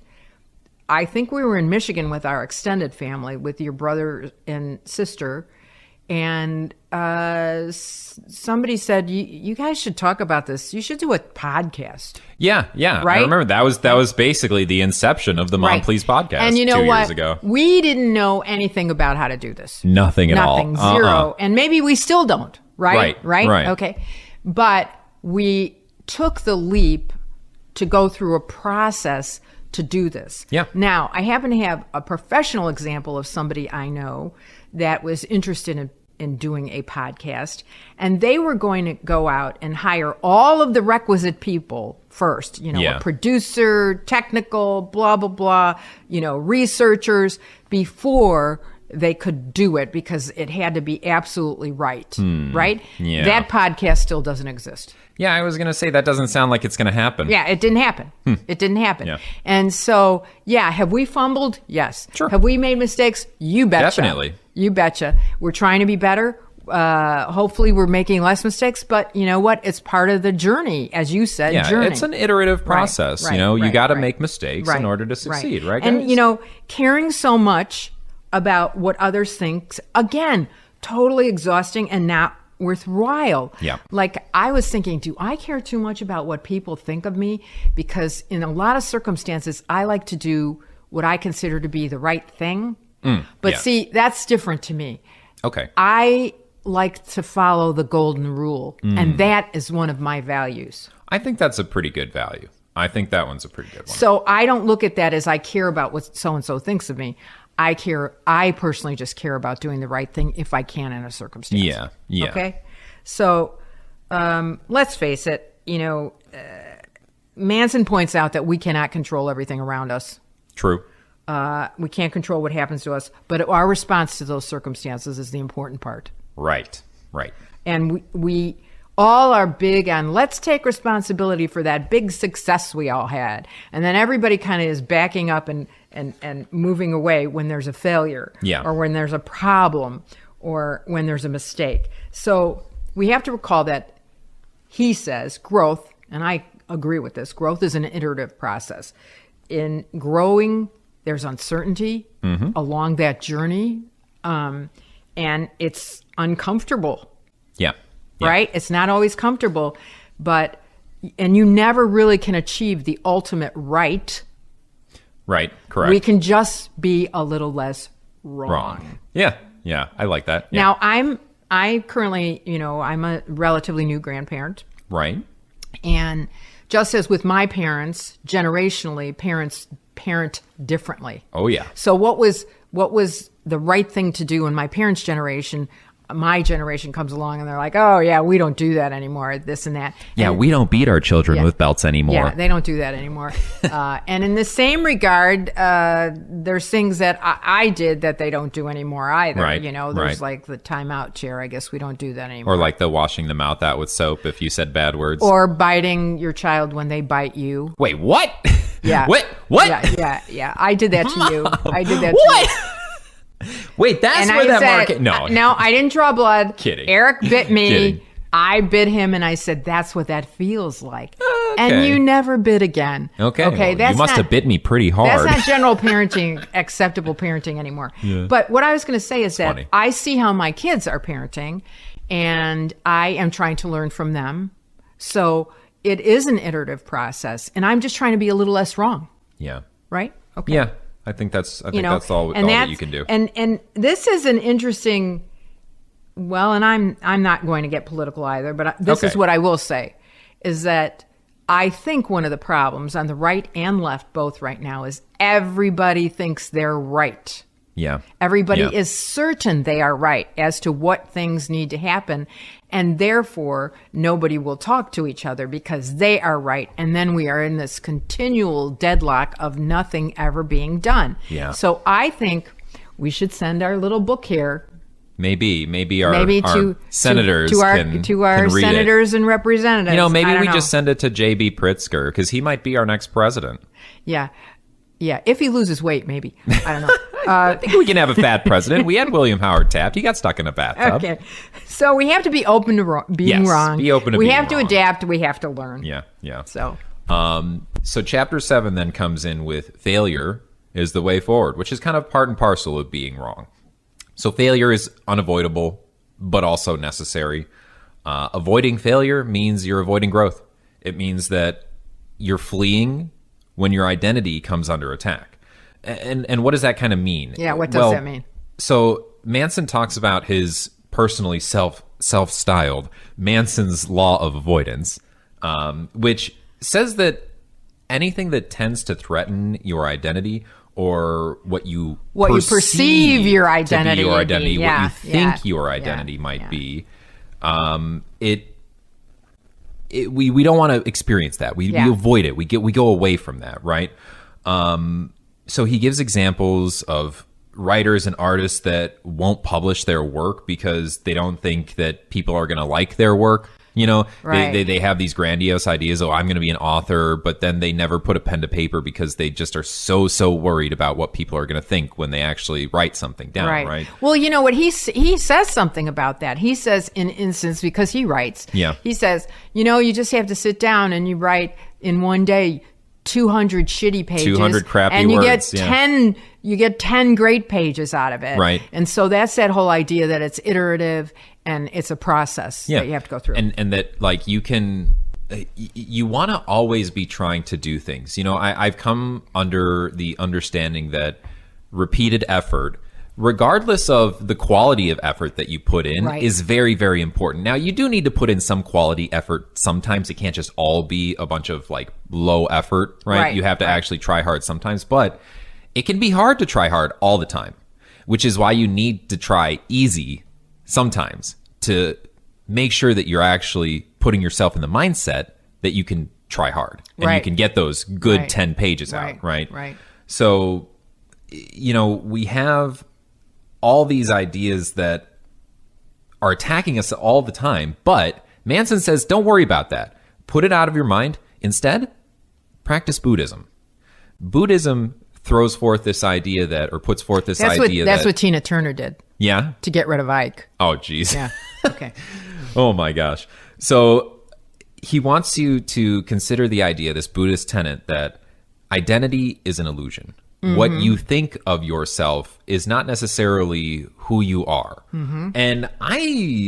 I think we were in Michigan with our extended family, with your brother and sister, and somebody said, you guys should talk about this. You should do a podcast. Yeah. Right? I remember that was basically the inception of the Mom Right. Please podcast. And you know 2 what? years ago. We didn't know anything about how to do this. Nothing at all. Nothing, zero. And maybe we still don't, right? Right. Okay. But we took the leap to go through a process to do this. Yeah. Now, I happen to have a professional example of somebody I know that was interested in doing a podcast, and they were going to go out and hire all of the requisite people first, Yeah. a producer, technical, blah, blah, blah, researchers, before they could do it, because it had to be absolutely right, right? Yeah. That podcast still doesn't exist. Yeah, I was going to say that doesn't sound like it's going to happen. Yeah, it didn't happen. It didn't happen. Yeah. And so, have we fumbled? Yes. Sure. Have we made mistakes? You betcha. Definitely. You betcha. We're trying to be better. Hopefully we're making less mistakes, but you know what? It's part of the journey, as you said, Yeah, journey. it's an iterative process. Right, you right, got to right. make mistakes in order to succeed, right? And guys? caring so much about what others think, again, totally exhausting and not worthwhile. Yeah. Like, I was thinking, do I care too much about what people think of me? Because in a lot of circumstances, I like to do what I consider to be the right thing. But yeah. see, that's different to me. Okay. I like to follow the golden rule, and that is one of my values. I think that's a pretty good value. I think that one's a pretty good one. So I don't look at that as I care about what so-and-so thinks of me. I personally just care about doing the right thing if I can in a circumstance. Yeah. Okay? So let's face it, Manson points out that we cannot control everything around us. True. We can't control what happens to us, but our response to those circumstances is the important part. Right. And we all are big on, let's take responsibility for that big success we all had. And then everybody kind of is backing up and moving away when there's a failure, Yeah. or when there's a problem, or when there's a mistake. So we have to recall that he says growth, and I agree with this, growth is an iterative process. In growing, there's uncertainty along that journey, and it's uncomfortable. Yeah. Right? It's not always comfortable, and you never really can achieve the ultimate right. Right. Correct. We can just be a little less wrong. Yeah. I like that. Yeah. Now, I currently, I'm a relatively new grandparent. Right. And just as with my parents, generationally, parents parent differently. Oh, yeah. So what was the right thing to do in my parents' generation? My generation comes along and they're like, oh, yeah, we don't do that anymore, this and that. Yeah, And, we don't beat our children with belts anymore. yeah, they don't do that anymore. And in the same regard, there's things that I did that they don't do anymore either. Right, There's right. like the timeout chair. I guess we don't do that anymore. Or like the washing the mouth out with soap if you said bad words. Or biting your child when they bite you. Wait, what? Yeah. What? Yeah. I did that to you. I did that to What? you. Wait, that's And where I that said, market... No. No, I didn't draw blood. Kidding. Eric bit me. Kidding. I bit him, and I said, that's what that feels like. Okay. And you never bit again. Okay. Okay. Well, you must have bit me pretty hard. That's not general parenting, acceptable parenting anymore. Yeah. But what I was going to say is that funny. I see how my kids are parenting, and I am trying to learn from them. So it is an iterative process, and I'm just trying to be a little less wrong, Yeah. right? Okay. Yeah. I think that's all and that you can do. And this is an interesting. Well, and I'm not going to get political either, but this is Okay. what I will say, is that I think one of the problems on the right and left both right now is everybody thinks they're right. Yeah. Everybody Yeah. is certain they are right as to what things need to happen. And therefore, nobody will talk to each other because they are right. And then we are in this continual deadlock of nothing ever being done. Yeah. So I think we should send our little book here. Maybe our to senators to our can read senators it. and representatives. You know, maybe I don't we know. just send it to J.B. Pritzker because he might be our next president. Yeah. If he loses weight, maybe. I don't know. I think we can have a fat president. We had William Howard Taft. He got stuck in a bathtub. Okay. So we have to be open to being Yes, wrong. be open to we being have to wrong. adapt. We have to learn. Yeah. So So chapter 7 then comes in with failure is the way forward, which is kind of part and parcel of being wrong. So failure is unavoidable, but also necessary. Avoiding failure means you're avoiding growth. It means that you're fleeing when your identity comes under attack. And what does that kind of mean? yeah, what does that mean? So Manson talks about his personally self-styled Manson's law of avoidance, which says that anything that tends to threaten your identity or what you perceive your to be identity your to be, identity, yeah, what you think yeah, your identity might yeah. be, we don't want to experience that. We avoid it. We go away from that, right? So he gives examples of writers and artists that won't publish their work because they don't think that people are going to like their work. You know, Right. they have these grandiose ideas. Oh, I'm going to be an author, but then they never put a pen to paper because they just are so worried about what people are going to think when they actually write something down. Right. Well, you know what he says something about that. He says, in instance, because he writes. Yeah. He says, you just have to sit down and you write in one day 200 shitty pages, 200 crappy and you words, get yeah. 10. You get 10 great pages out of it. Right. And so that's that whole idea that it's iterative and it's a process that you have to go through. And that like you want to always be trying to do things. You know, I've come under the understanding that repeated effort, regardless of the quality of effort that you put in, Right. is very, very important. Now, you do need to put in some quality effort. Sometimes it can't just all be a bunch of like low effort, right? Right, You have to right. actually try hard sometimes, but it can be hard to try hard all the time, which is why you need to try easy sometimes to make sure that you're actually putting yourself in the mindset that you can try hard and you Right. can get those good Right. 10 pages Right, out, right? right. So, we have all these ideas that are attacking us all the time, but Manson says, don't worry about that. Put it out of your mind. Instead, practice Buddhism. Buddhism throws forth this idea that, or puts forth this idea That's that, what Tina Turner did yeah. to get rid of Ike. Oh, geez. Yeah. Okay. Oh my gosh. So he wants you to consider the idea, this Buddhist tenet, that identity is an illusion. Mm-hmm. What you think of yourself is not necessarily who you are. Mm-hmm. And I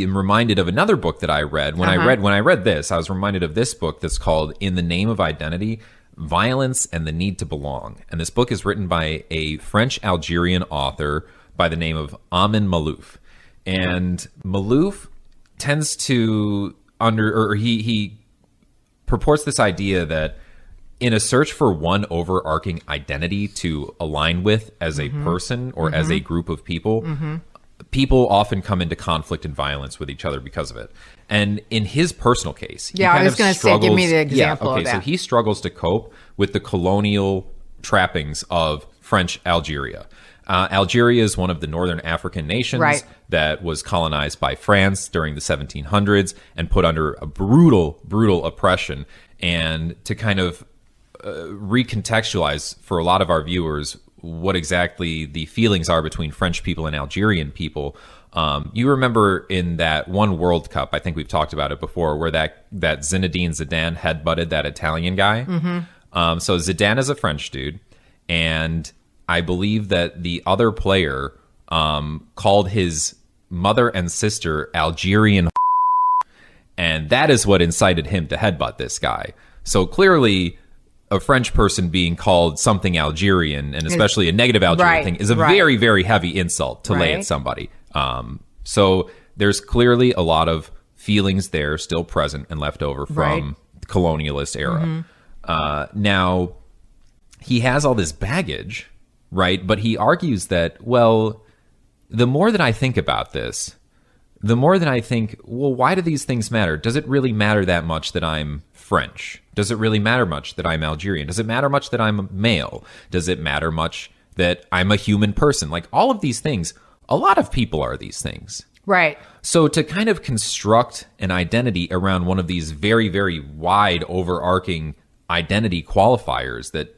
am reminded of another book that I read. When Uh-huh. I read this, I was reminded of this book that's called In the Name of Identity: Violence and the Need to Belong. And this book is written by a French Algerian author by the name of Amin Malouf. And Malouf tends to he purports this idea that in a search for one overarching identity to align with as a person or as a group of people, people often come into conflict and violence with each other because of it. And in his personal case, he Yeah, I kind was of gonna say, give me the example of okay, so that. he struggles to cope with the colonial trappings of French Algeria. Algeria is one of the northern African nations Right. that was colonized by France during the 1700s and put under a brutal oppression. And to kind of recontextualize for a lot of our viewers what exactly the feelings are between French people and Algerian people, you remember in that one World Cup, I think we've talked about it before, where that Zinedine Zidane headbutted that Italian guy. So Zidane is a French dude, and I believe that the other player called his mother and sister Algerian, and that is what incited him to headbutt this guy. So clearly, a French person being called something Algerian, and especially a negative Algerian Right, thing, is a right. very, very heavy insult to lay Right. at somebody. So there's clearly a lot of feelings there still present and left over from Right. the colonialist era. Now, he has all this baggage right? But he argues that, well, the more that I think about this, the more that I think, well, why do these things matter? Does it really matter that much that I'm French? Does it really matter much that I'm Algerian? Does it matter much that I'm male? Does it matter much that I'm a human person? Like all of these things, a lot of people are these things. Right. So to kind of construct an identity around one of these very, very wide, overarching identity qualifiers that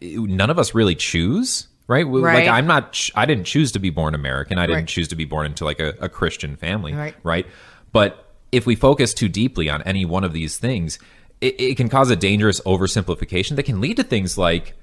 none of us really choose, right? Right. Like I didn't choose to be born American. I didn't choose to be born into like a Christian family, right? But if we focus too deeply on any one of these things, it can cause a dangerous oversimplification that can lead to things like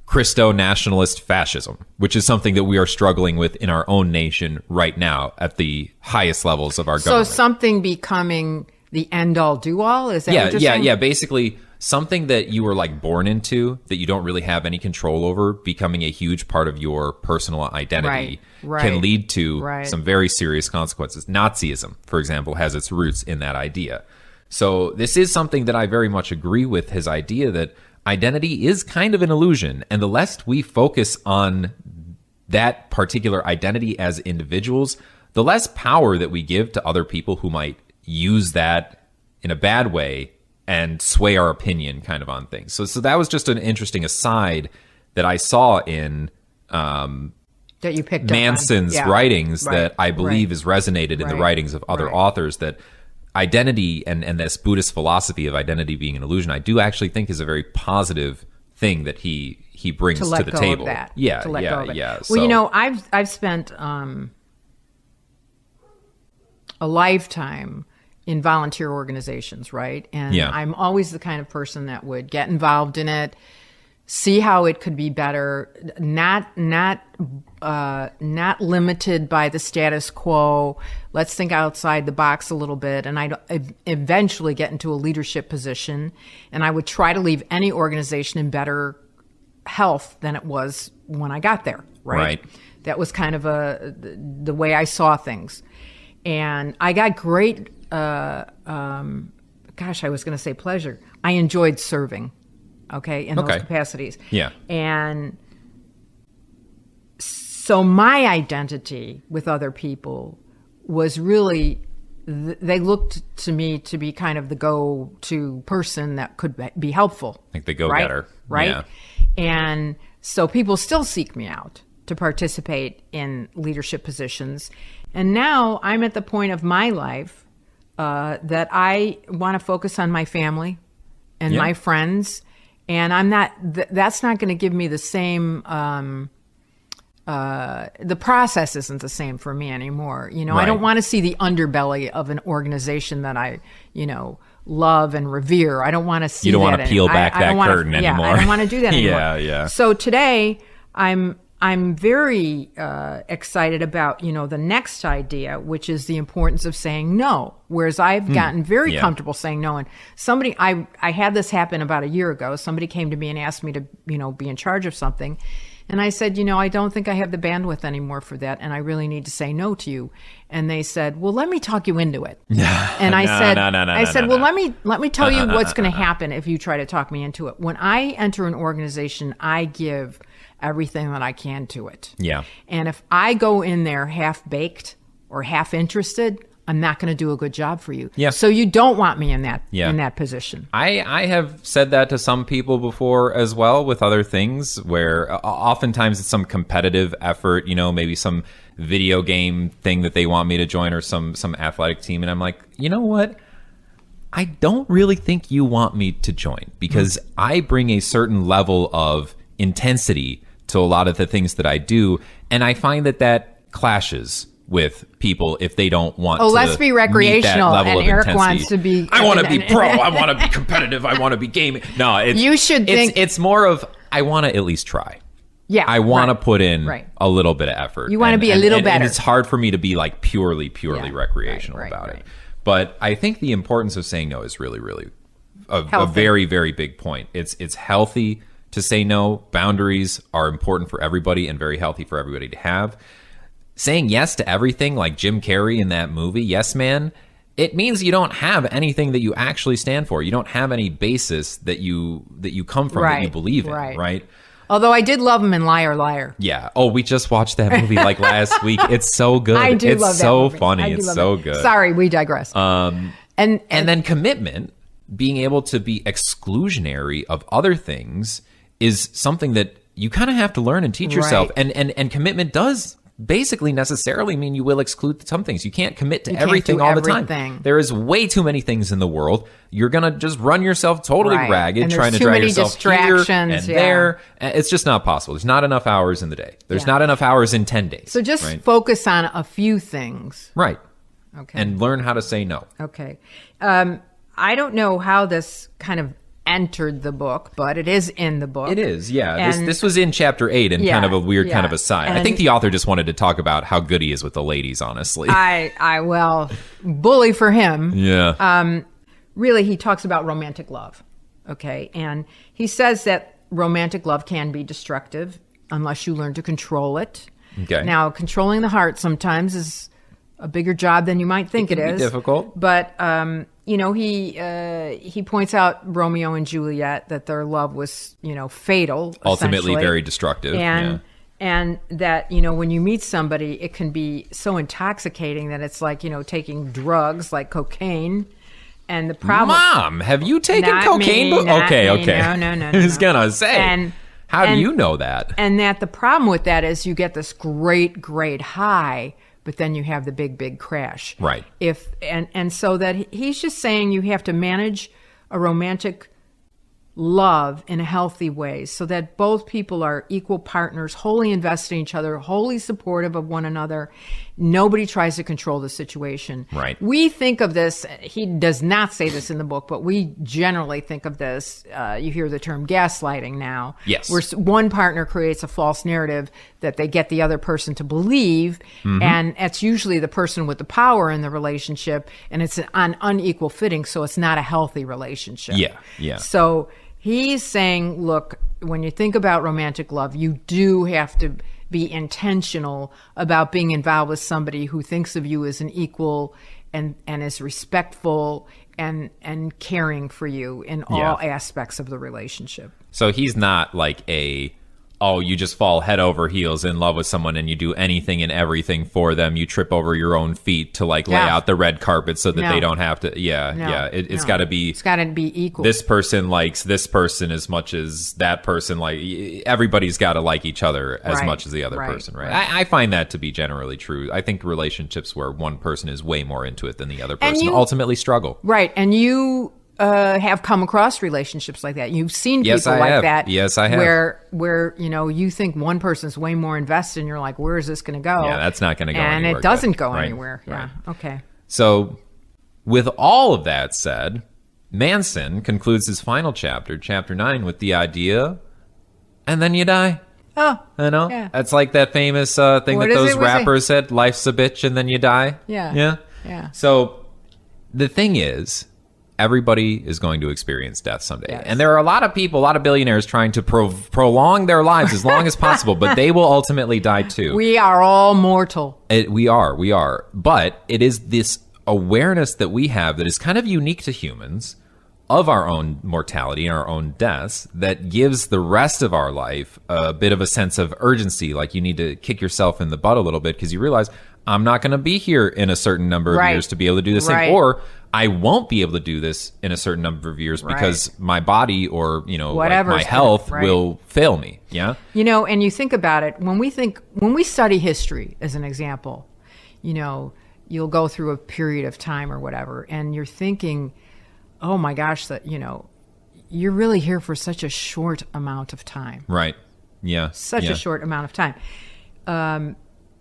Christo-nationalist fascism, which is something that we are struggling with in our own nation right now at the highest levels of our government. So something becoming the end-all, do-all? Is that what you're saying? Yeah. Basically, something that you were like born into that you don't really have any control over becoming a huge part of your personal identity can lead to some very serious consequences. Nazism, for example, has its roots in that idea. So this is something that I very much agree with, his idea that identity is kind of an illusion, and the less we focus on that particular identity as individuals, the less power that we give to other people who might use that in a bad way and sway our opinion kind of on things. So that was just an interesting aside that I saw in that you picked Manson's writings that I believe is resonated in the writings of other authors, that identity and this Buddhist philosophy of identity being an illusion, I do actually think is a very positive thing that he brings to the table. Of that. Yeah. Well, you know, I've spent a lifetime in volunteer organizations, right? And I'm always the kind of person that would get involved in it, see how it could be better, not limited by the status quo. Let's think outside the box a little bit. And I'd eventually get into a leadership position, and I would try to leave any organization in better health than it was when I got there, right? That was kind of the way I saw things. And I got great, I was going to say pleasure. I enjoyed serving, in those capacities. Yeah. And so my identity with other people was really, they looked to me to be kind of the go-to person that could be helpful. Like the go-getter. Right? Yeah. And so people still seek me out to participate in leadership positions. And now I'm at the point of my life that I want to focus on my family and my friends. And I'm not, that's not going to give me the same, the process isn't the same for me anymore. You know, I don't want to see the underbelly of an organization that I, love and revere. I don't want to see that. You don't want to peel back that curtain anymore. I don't want to do that anymore. Yeah. So today I'm very excited about, the next idea, which is the importance of saying no. Whereas I've gotten very comfortable saying no. And somebody, I had this happen about a year ago. Somebody came to me and asked me to, be in charge of something. And I said, I don't think I have the bandwidth anymore for that, and I really need to say no to you. And they said, well, let me talk you into it. And I said, well, let me tell you what's going to happen if you try to talk me into it. When I enter an organization, I give everything that I can to it. Yeah. And if I go in there half-baked or half-interested, I'm not going to do a good job for you. Yeah. So you don't want me in that position. I have said that to some people before as well with other things where oftentimes it's some competitive effort, maybe some video game thing that they want me to join or some athletic team. And I'm like, you know what? I don't really think you want me to join because I bring a certain level of intensity to a lot of the things that I do. And I find that clashes with people if they don't want to let's be recreational, and Eric intensity. Wants to be I want to be pro, I want to be competitive, I want to be gaming. No, it's more of I want to at least try. Yeah, I want to put in a little bit of effort. You want to be a little better. And it's hard for me to be like purely recreational about it. But I think the importance of saying no is really, really a very, very big point. It's healthy to say no. Boundaries are important for everybody and very healthy for everybody to have. Saying yes to everything, like Jim Carrey in that movie, Yes Man, it means you don't have anything that you actually stand for. You don't have any basis that you come from that you believe in, right? Although I did love him in Liar Liar. Yeah. Oh, we just watched that movie like last week. It's so good. I do it's love that so movie. funny. I do It's love so it. good. Sorry, we digress. And then commitment, being able to be exclusionary of other things, is something that you kind of have to learn and teach yourself. Right. And commitment does basically necessarily mean you will exclude some things. You can't commit to You can't everything do all the everything. time. There is way too many things in the world. You're going to just run yourself totally Right. ragged, And there's trying to too drag many yourself here and distractions, yeah. there. It's just not possible. There's not enough hours in the day. There's Yeah. not enough hours in 10 days. so just right? focus on a few things. Right. Okay. And learn how to say no. Okay. I don't know how this kind of entered the book, but it is in the book. It is, yeah. And- This was in chapter 8 and Yeah, kind of a weird kind yeah. of aside. I And- think the author just wanted to talk about how good he is with the ladies, honestly. Well, bully for him. Yeah. Really, he talks about romantic love. Okay. And he says that romantic love can be destructive unless you learn to control it. Okay. Now, controlling the heart sometimes is a bigger job than you might think It it can is. be difficult. But, he points out Romeo and Juliet, that their love was, fatal. Ultimately essentially. very destructive. And yeah. and that when you meet somebody, it can be so intoxicating that it's like taking drugs like cocaine. And the problem, Mom, have you taken Not cocaine? me, not Okay, me. okay. No, I was no. going to say, how do and- you know that? and that the problem with that is you get this great high, but then you have the big crash. Right. And so that he's just saying you have to manage a romantic love in a healthy way so that both people are equal partners, wholly invested in each other, wholly supportive of one another. Nobody tries to control the situation. Right. We think of this, he does not say this in the book, but we generally think of this, you hear the term gaslighting now. Yes. Where one partner creates a false narrative that they get the other person to believe, and it's usually the person with the power in the relationship, and it's on unequal footing, so it's not a healthy relationship. Yeah. So he's saying, look, when you think about romantic love, you do have to be intentional about being involved with somebody who thinks of you as an equal and is respectful and caring for you in all aspects of the relationship. So he's not like you just fall head over heels in love with someone and you do anything and everything for them. You trip over your own feet to lay out the red carpet so that No. they don't have to. It's got to be. It's got to be equal. This person likes this person as much as that person. Like everybody's got to like each other as Right, much as the other right, person, right? right. I find that to be generally true. I think relationships where one person is way more into it than the other And person you- ultimately struggle. Right. And you have come across relationships like that. You've seen Yes, people I like have. that. Yes, I have. Where you think one person's way more invested and you're like, where is this going to go? Yeah, that's not going to go and anywhere. it doesn't good. go Right, anywhere. Yeah. right. Okay. So, with all of that said, Manson concludes his final chapter, chapter 9, with the idea, and then you die. Oh, You know? yeah. That's like that famous thing What that is those it? What is it? rappers said, life's a bitch and then you die. Yeah. Yeah? Yeah. So, the thing is, everybody is going to experience death someday. Yes. And there are a lot of people, a lot of billionaires trying to prolong their lives as long as possible, but they will ultimately die too. we are all mortal. We are. But it is this awareness that we have that is kind of unique to humans of our own mortality and our own deaths that gives the rest of our life a bit of a sense of urgency. Like you need to kick yourself in the butt a little bit because you realize I'm not going to be here in a certain number of Right. years to be able to do this Right. thing, or I won't be able to do this in a certain number of years because my body or, like Whatever's my health right. will fail me. Yeah. And you think about it, when we study history as an example, you'll go through a period of time or whatever, and you're thinking, oh my gosh, that, you're really here for such a short amount of time. Right. Yeah. Such Yeah. a short amount of time.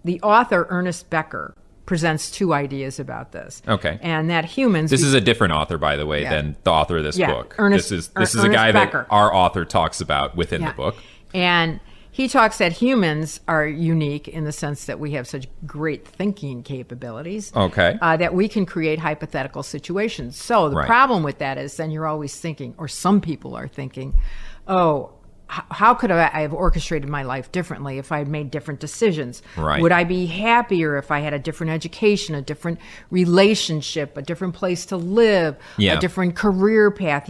The author, Ernest Becker, presents two ideas about this. Okay. And that humans... This is a different author, by the way, Yeah. than the author of this Yeah, book. Ernest- this is a Ernest guy Becker. that our author talks about within Yeah. the book. And he talks that humans are unique in the sense that we have such great thinking capabilities. Okay. That we can create hypothetical situations. So the Right. problem with that is then you're always thinking, or some people are thinking, how could I have orchestrated my life differently if I had made different decisions? Right. Would I be happier if I had a different education, a different relationship, a different place to live, Yeah. a different career path,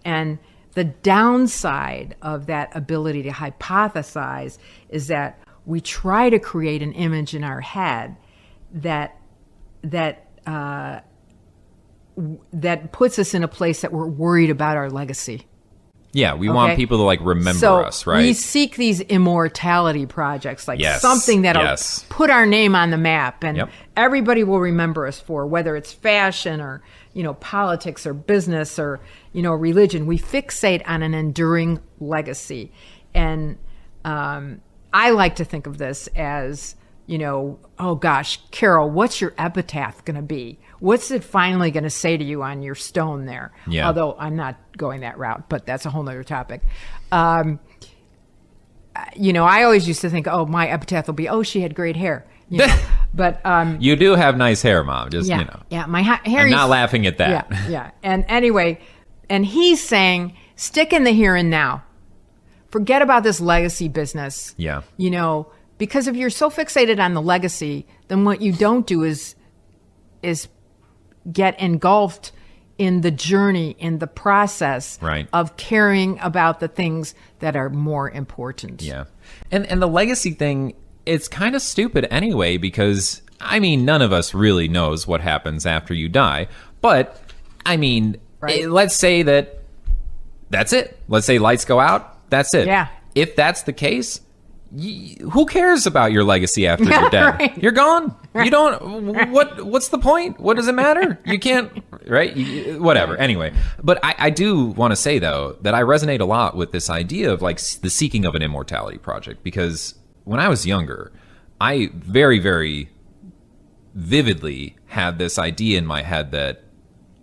And The downside of that ability to hypothesize is that we try to create an image in our head that puts us in a place that we're worried about our legacy. Yeah, we want people to like remember us, right? We seek these immortality projects, like Yes, something that'll yes. put our name on the map, and Yep. everybody will remember us for, whether it's fashion or politics or business or religion. We fixate on an enduring legacy, and I like to think of this as oh gosh, Carol, what's your epitaph going to be? What's it finally going to say to you on your stone there? Yeah. Although I'm not going that route, but that's a whole nother topic. I always used to think, oh, my epitaph will be, oh, she had great hair. But You do have nice hair, Mom. Just, yeah, my hair. I'm not laughing at that. Yeah. And anyway, and he's saying, stick in the here and now. Forget about this legacy business. Yeah. Because if you're so fixated on the legacy, then what you don't do is get engulfed in the journey, in the process of caring about the things that are more important. Yeah. And the legacy thing, it's kind of stupid anyway, because, none of us really knows what happens after you die. But, let's say that's it. Let's say lights go out. That's it. Yeah. If that's the case, who cares about your legacy after you're dead? Right. You're gone. You don't. What's the point? What does it matter? You can't. Right. Whatever. Anyway, but I do want to say though that I resonate a lot with this idea of like the seeking of an immortality project, because when I was younger, I very, very vividly had this idea in my head that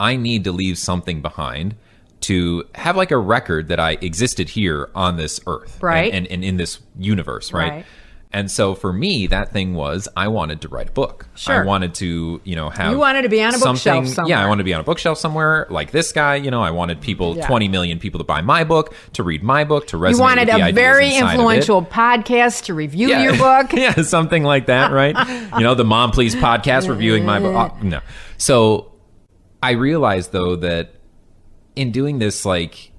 I need to leave something behind to have like a record that I existed here on this earth, right? And in this universe, right? And so for me, that thing was I wanted to write a book. Sure. I wanted to, have you wanted to be on a bookshelf somewhere. Yeah, I wanted to be on a bookshelf somewhere like this guy. I wanted 20 million people to buy my book, to read my book, to resonate You wanted with the a ideas very inside influential of it. podcast to review your book. Yeah, something like that, right? The Mom Please podcast reviewing my book. Oh, no. So I realized though that in doing this, like,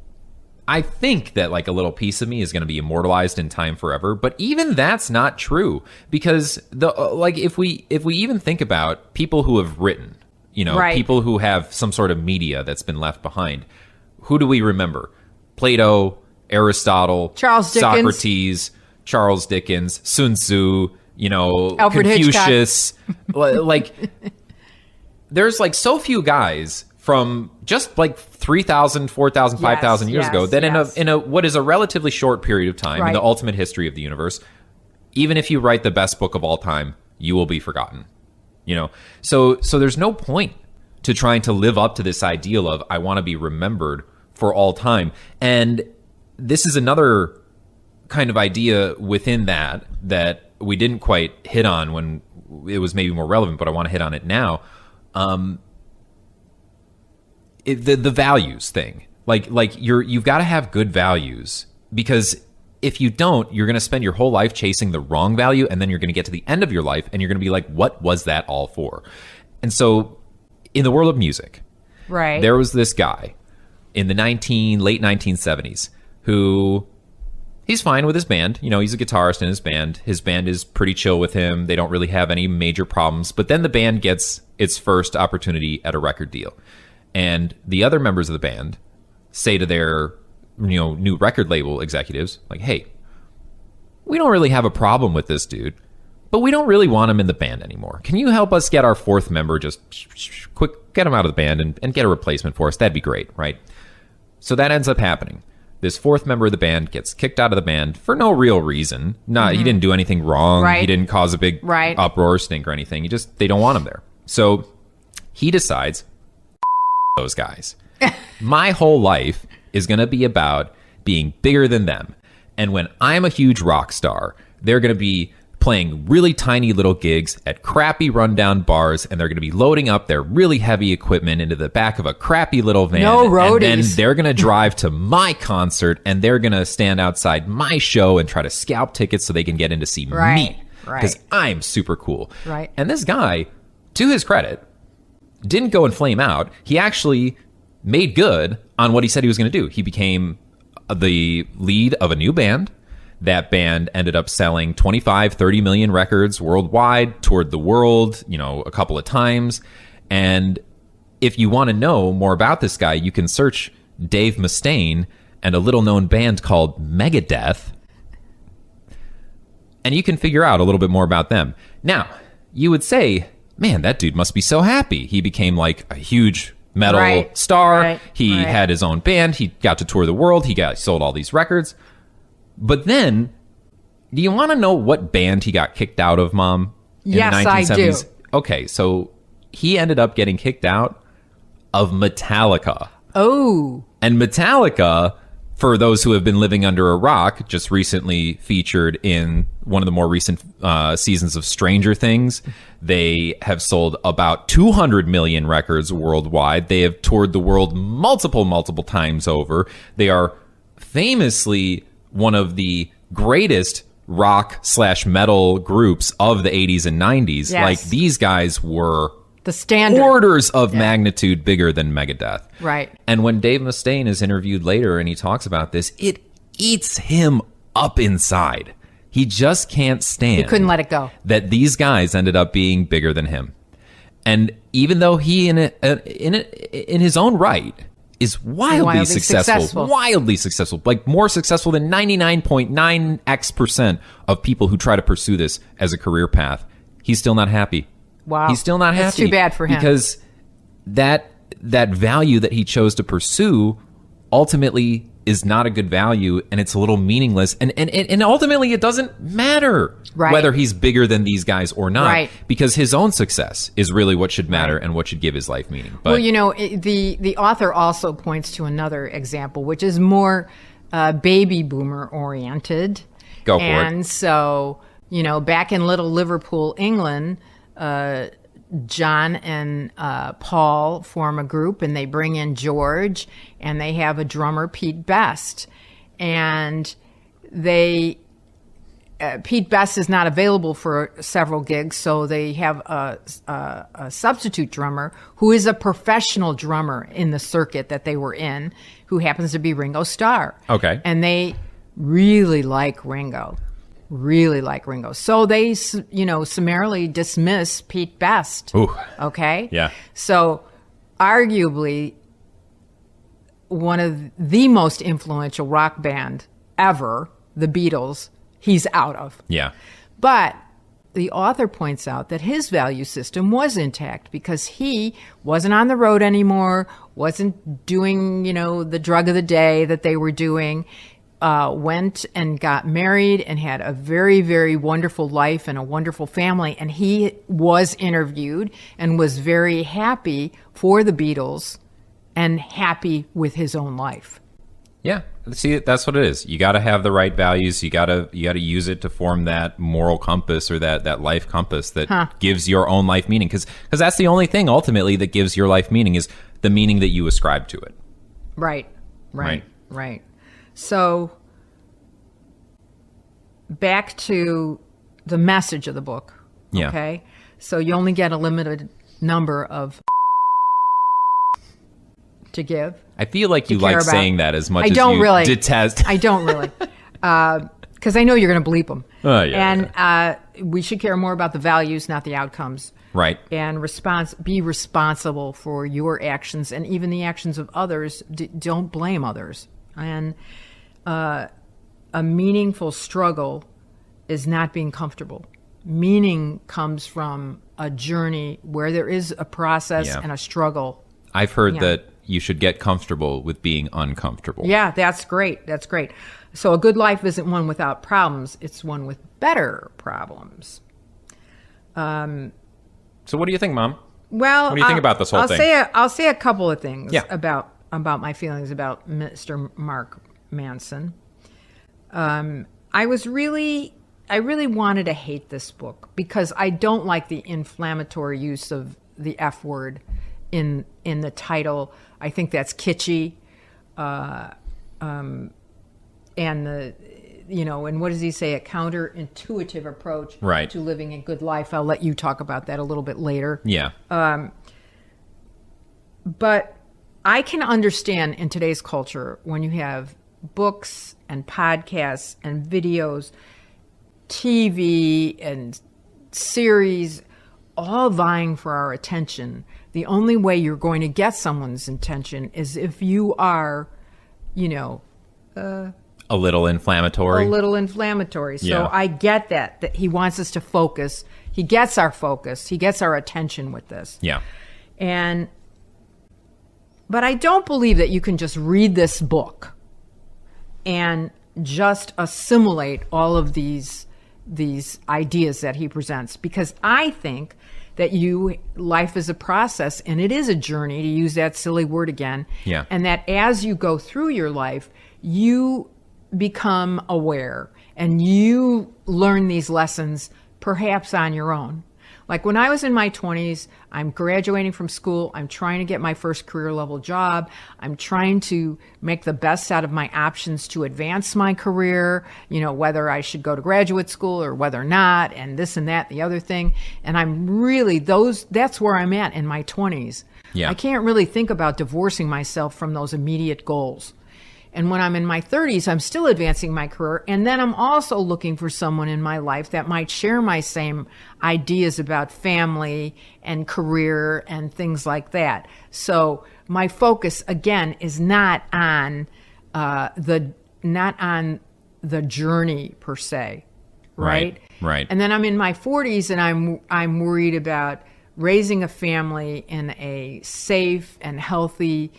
I think that like a little piece of me is going to be immortalized in time forever, but even that's not true, because if we even think about people who have written, people who have some sort of media that's been left behind, who do we remember? Plato, Aristotle, Charles Dickens. Socrates, Charles Dickens, Sun Tzu, Alfred Confucius. Like, there's like so few guys from just like 3,000, 4,000, 5,000 years ago that in a what is a relatively short period of time in the ultimate history of the universe, even if you write the best book of all time, you will be forgotten. So there's no point to trying to live up to this ideal of I want to be remembered for all time. And this is another kind of idea within that we didn't quite hit on when it was maybe more relevant, but I want to hit on it now. The values thing, like you've got to have good values, because if you don't, you're going to spend your whole life chasing the wrong value, and then you're going to get to the end of your life and you're going to be like, what was that all for? And so in the world of music, there was this guy in the late 1970s who he's fine with his band. He's a guitarist in his band. His band is pretty chill with him. They don't really have any major problems, but then the band gets its first opportunity at a record deal. And the other members of the band say to their, new record label executives, like, hey, we don't really have a problem with this dude, but we don't really want him in the band anymore. Can you help us get our fourth member, just quick, get him out of the band and get a replacement for us? That'd be great, right? So that ends up happening. This fourth member of the band gets kicked out of the band for no real reason. He didn't do anything wrong. He didn't cause a big uproar or stink or anything. They don't want him there. So he decides, those guys. My whole life is going to be about being bigger than them. And when I'm a huge rock star, they're going to be playing really tiny little gigs at crappy rundown bars, and they're going to be loading up their really heavy equipment into the back of a crappy little van. No roadies. And then they're going to drive to my concert, and they're going to stand outside my show and try to scalp tickets so they can get in to see me. Because I'm super cool. Right. And this guy, to his credit, didn't go and flame out. He actually made good on what he said he was going to do. He became the lead of a new band. That band ended up selling 25, 30 million records worldwide, toured the world, a couple of times. And if you want to know more about this guy, you can search Dave Mustaine and a little-known band called Megadeth, and you can figure out a little bit more about them. Now, you would say, man, that dude must be so happy. He became like a huge metal star. He had his own band. He got to tour the world. He sold all these records. But then, do you want to know what band he got kicked out of, Mom? Yes, in the 1970s? I do. Okay, so he ended up getting kicked out of Metallica. Oh. And Metallica, for those who have been living under a rock, just recently featured in one of the more recent seasons of Stranger Things. They have sold about 200 million records worldwide. They have toured the world multiple times over. They are famously one of the greatest rock/metal groups of the 80s and 90s. Yes. Like, these guys were the standard orders of magnitude bigger than Megadeth. Right. And when Dave Mustaine is interviewed later and he talks about this, it eats him up inside. He just can't stand. He couldn't let it go. That these guys ended up being bigger than him. And even though he in his own right is wildly successful, like more successful than 99.9x% of people who try to pursue this as a career path, he's still not happy. Wow. He's still not happy. That's too bad for him. Because that value that he chose to pursue ultimately is not a good value, and it's a little meaningless. And ultimately, it doesn't matter whether he's bigger than these guys or not, because his own success is really what should matter and what should give his life meaning. But, well, the author also points to another example, which is more baby boomer oriented. Go for it. And so, back in Little Liverpool, England, John and Paul form a group, and they bring in George, and they have a drummer, Pete Best. And Pete Best is not available for several gigs, so they have a substitute drummer who is a professional drummer in the circuit that they were in, who happens to be Ringo Starr. Okay. And they really like Ringo. So they, summarily dismiss Pete Best. Ooh. Okay? Yeah. So arguably one of the most influential rock band ever, the Beatles, he's out of. Yeah. But the author points out that his value system was intact because he wasn't on the road anymore, wasn't doing, the drug of the day that they were doing. Went and got married and had a very, very wonderful life and a wonderful family. And he was interviewed and was very happy for the Beatles and happy with his own life. Yeah. See, that's what it is. You got to have the right values. You got to use it to form that moral compass or that life compass that gives your own life meaning. Because that's the only thing ultimately that gives your life meaning is the meaning that you ascribe to it. Right. So, back to the message of the book. Yeah. Okay. So you only get a limited number of to give. I feel like you like saying that as much as you really detest. I don't really. Because I know you're going to bleep them. Yeah. And we should care more about the values, not the outcomes. Right. And be responsible for your actions and even the actions of others. Don't blame others. And a meaningful struggle is not being comfortable. Meaning comes from a journey where there is a process and a struggle. I've heard that you should get comfortable with being uncomfortable. Yeah, that's great. So a good life isn't one without problems. It's one with better problems. So what do you think, Mom? Well, what do you think about this whole thing? I'll say a couple of things about my feelings about Mr. Mark Manson. I really wanted to hate this book because I don't like the inflammatory use of the F word in the title. I think that's kitschy. And and what does he say? A counterintuitive approach to living a good life. I'll let you talk about that a little bit later. Yeah. But I can understand in today's culture when you have books and podcasts and videos, TV and series all vying for our attention. The only way you're going to get someone's attention is if you are, a little inflammatory. So Yeah. I get that he wants us to focus. He gets our focus. He gets our attention with this. Yeah. But I don't believe that you can just read this book and just assimilate all of these ideas that he presents, because I think that life is a process, and it is a journey, to use that silly word again. Yeah. And that as you go through your life, you become aware and you learn these lessons perhaps on your own. Like when I was in my 20s, I'm graduating from school. I'm trying to get my first career level job. I'm trying to make the best out of my options to advance my career, whether I should go to graduate school or whether not, and this and that, the other thing. And I'm really, that's where I'm at in my 20s. Yeah. I can't really think about divorcing myself from those immediate goals. And when I'm in my 30s, I'm still advancing my career. And then I'm also looking for someone in my life that might share my same ideas about family and career and things like that. So my focus, again, is not on the journey per se, right? Right. And then I'm in my 40s, and I'm worried about raising a family in a safe and healthy,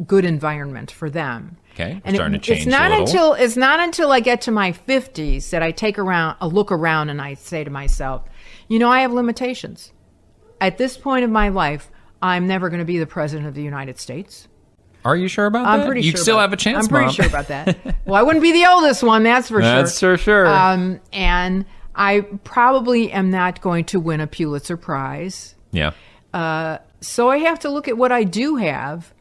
good environment for them. Okay, and starting to change it's not a little. It's not until I get to my 50s that I take a look around and I say to myself, I have limitations. At this point of my life, I'm never going to be the president of the United States. Are you sure about that? I'm pretty you sure. You still have a chance, I'm pretty Mom. sure about that. Well, I wouldn't be the oldest one, that's for sure. That's for sure. And I probably am not going to win a Pulitzer Prize. Yeah. So I have to look at what I do have.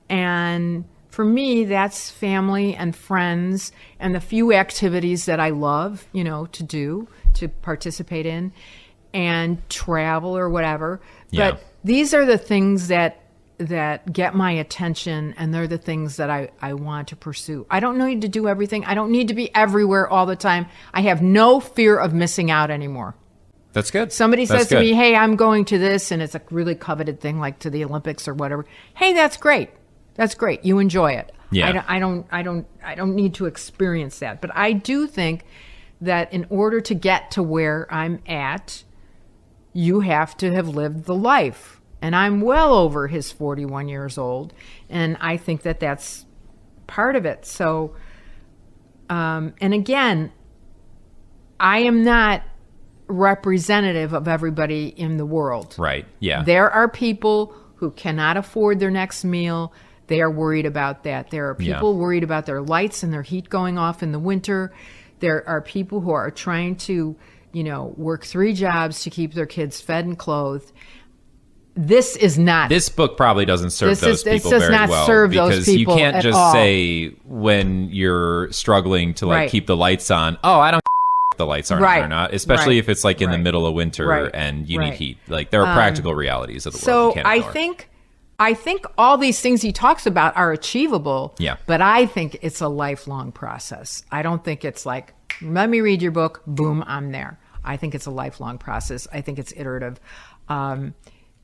And for me, that's family and friends and the few activities that I love, to do, to participate in, and travel or whatever. Yeah. But these are the things that get my attention, and they're the things that I want to pursue. I don't need to do everything. I don't need to be everywhere all the time. I have no fear of missing out anymore. That's good. Somebody That's says to good. me, hey, I'm going to this, and it's a really coveted thing, like to the Olympics or whatever. Hey, that's great. That's great. You enjoy it. Yeah. I don't need to experience that. But I do think that in order to get to where I'm at, you have to have lived the life. And I'm well over his 41 years old. And I think that that's part of it. So, and again, I am not representative of everybody in the world. Right. Yeah. There are people who cannot afford their next meal. They are worried about that. There are people worried about their lights and their heat going off in the winter. There are people who are trying to, work 3 jobs to keep their kids fed and clothed. This book probably doesn't serve those people very well. This does not serve those people because you can't at just all. say when you're struggling to keep the lights on, I don't if the lights aren't on or not, especially if it's like in the middle of winter and you need heat. Like there are practical realities of the world. So I think all these things he talks about are achievable. Yeah. But I think it's a lifelong process. I don't think it's like, let me read your book, boom, I'm there. I think it's a lifelong process. I think it's iterative.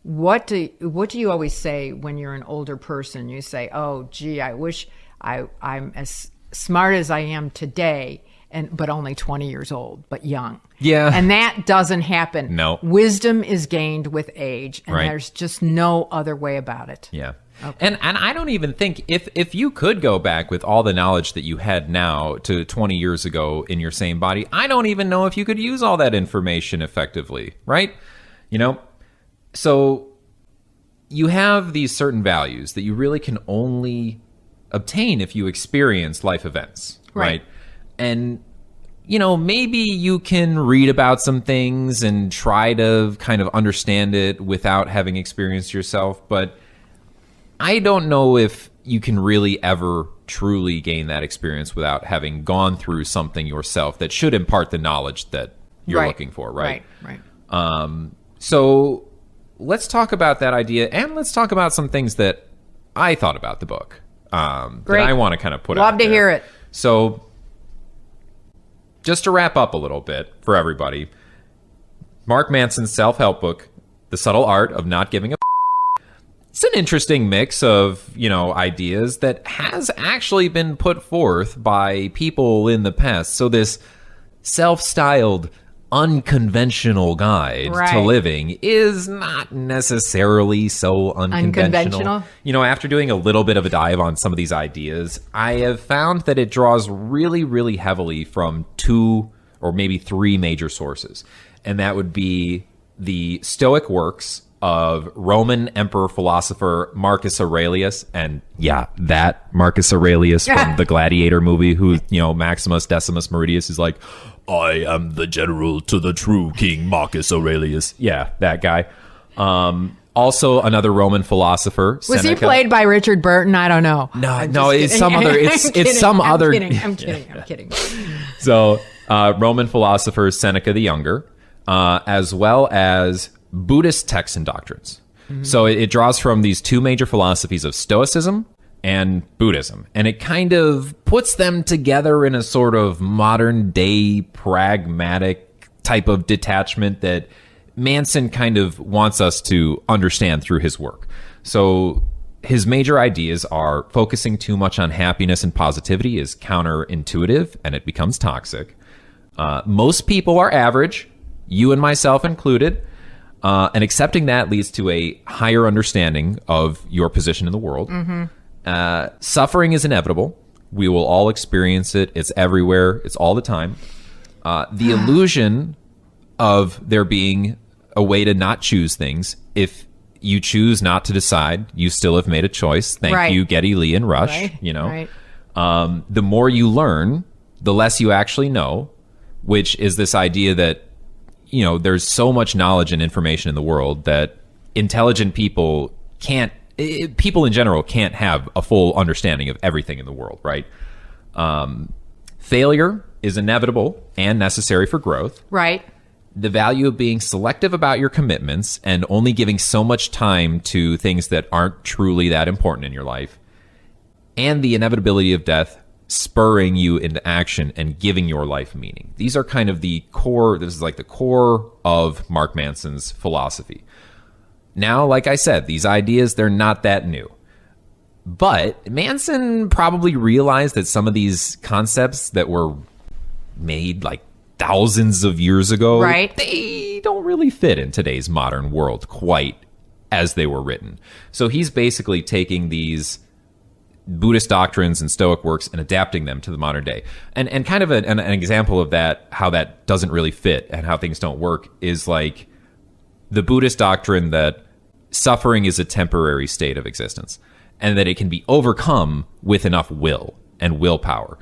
What do you always say when you're an older person? You say, oh, gee, I wish I'm as smart as I am today, but only 20 years old, but young. Yeah. And that doesn't happen. No. Wisdom is gained with age, and Right. there's just no other way about it. Yeah. Okay. And I don't even think if you could go back with all the knowledge that you had now to 20 years ago in your same body, I don't even know if you could use all that information effectively, right? So you have these certain values that you really can only obtain if you experience life events, right? And maybe you can read about some things and try to kind of understand it without having experienced yourself, but I don't know if you can really ever truly gain that experience without having gone through something yourself that should impart the knowledge that you're looking for, right? Right. So let's talk about that idea, and let's talk about some things that I thought about the book that Great. I want to kind of put Love out to there. hear it. So just to wrap up a little bit for everybody, Mark Manson's self-help book, The Subtle Art of Not Giving a it's an interesting mix of, ideas that has actually been put forth by people in the past. So this self-styled unconventional guide to living is not necessarily so unconventional. After doing a little bit of a dive on some of these ideas, I have found that it draws really, really heavily from 2 or maybe 3 major sources. And that would be the Stoic works of Roman emperor philosopher Marcus Aurelius, and that Marcus Aurelius from the Gladiator movie, who, Maximus Decimus Meridius is like, I am the general to the true King Marcus Aurelius. Yeah, that guy. Also, another Roman philosopher. Was Seneca. he played by Richard Burton? I don't know. No, it's some other. It's some other. I'm kidding. So, Roman philosopher Seneca the Younger, as well as Buddhist texts and doctrines. Mm-hmm. So it draws from these 2 major philosophies of Stoicism and Buddhism, and it kind of puts them together in a sort of modern day pragmatic type of detachment that Manson kind of wants us to understand through his work. So his major ideas are focusing too much on happiness and positivity is counterintuitive, and it becomes toxic. Most people are average, you and myself included. And accepting that leads to a higher understanding of your position in the world. Mm-hmm. Suffering is inevitable. We will all experience it. It's everywhere. It's all the time. The illusion of there being a way to not choose things. If you choose not to decide, you still have made a choice. Thank you, Geddy Lee and Rush. Right. The more you learn, the less you actually know, which is this idea that there's so much knowledge and information in the world that intelligent people people in general can't have a full understanding of everything in the world, right? Failure is inevitable and necessary for growth. Right. The value of being selective about your commitments and only giving so much time to things that aren't truly that important in your life. And the inevitability of death spurring you into action and giving your life meaning. These are kind of the core, this is like the core of Mark Manson's philosophy. Now, like I said, these ideas, they're not that new. But Manson probably realized that some of these concepts that were made like thousands of years ago, they don't really fit in today's modern world quite as they were written. So he's basically taking these Buddhist doctrines and Stoic works and adapting them to the modern day. And kind of an example of that, how that doesn't really fit and how things don't work, is like the Buddhist doctrine that suffering is a temporary state of existence and that it can be overcome with enough will and willpower.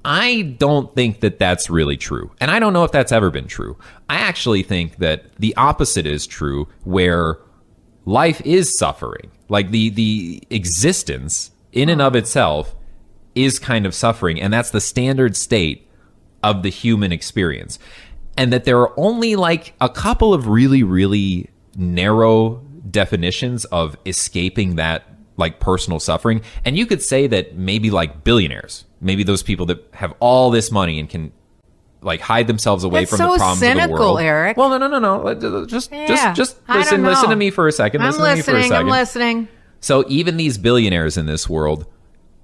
I don't think that that's really true. And I don't know if that's ever been true. I actually think that the opposite is true, where life is suffering. Like the existence in and of itself is kind of suffering, and that's the standard state of the human experience. And that there are only like a couple of really, really narrow definitions of escaping that like personal suffering. And you could say that maybe like billionaires, maybe those people that have all this money and can like hide themselves away from the problems of the world. Eric. Well, no. Just listen to me for a second. I'm listening. So even these billionaires in this world,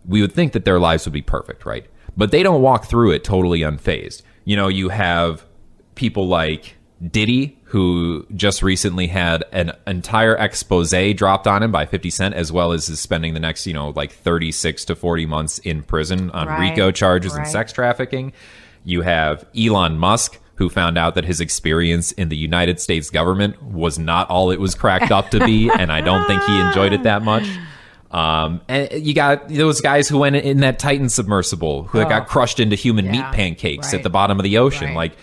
we would think that their lives would be perfect, right? But they don't walk through it totally unfazed. You have people like Diddy, who just recently had an entire expose dropped on him by 50 Cent, as well as is spending the next, like 36 to 40 months in prison on RICO charges and sex trafficking. You have Elon Musk, who found out that his experience in the United States government was not all it was cracked up to be, and I don't think he enjoyed it that much. And you got those guys who went in that Titan submersible, who got crushed into human meat pancakes at the bottom of the ocean. Like,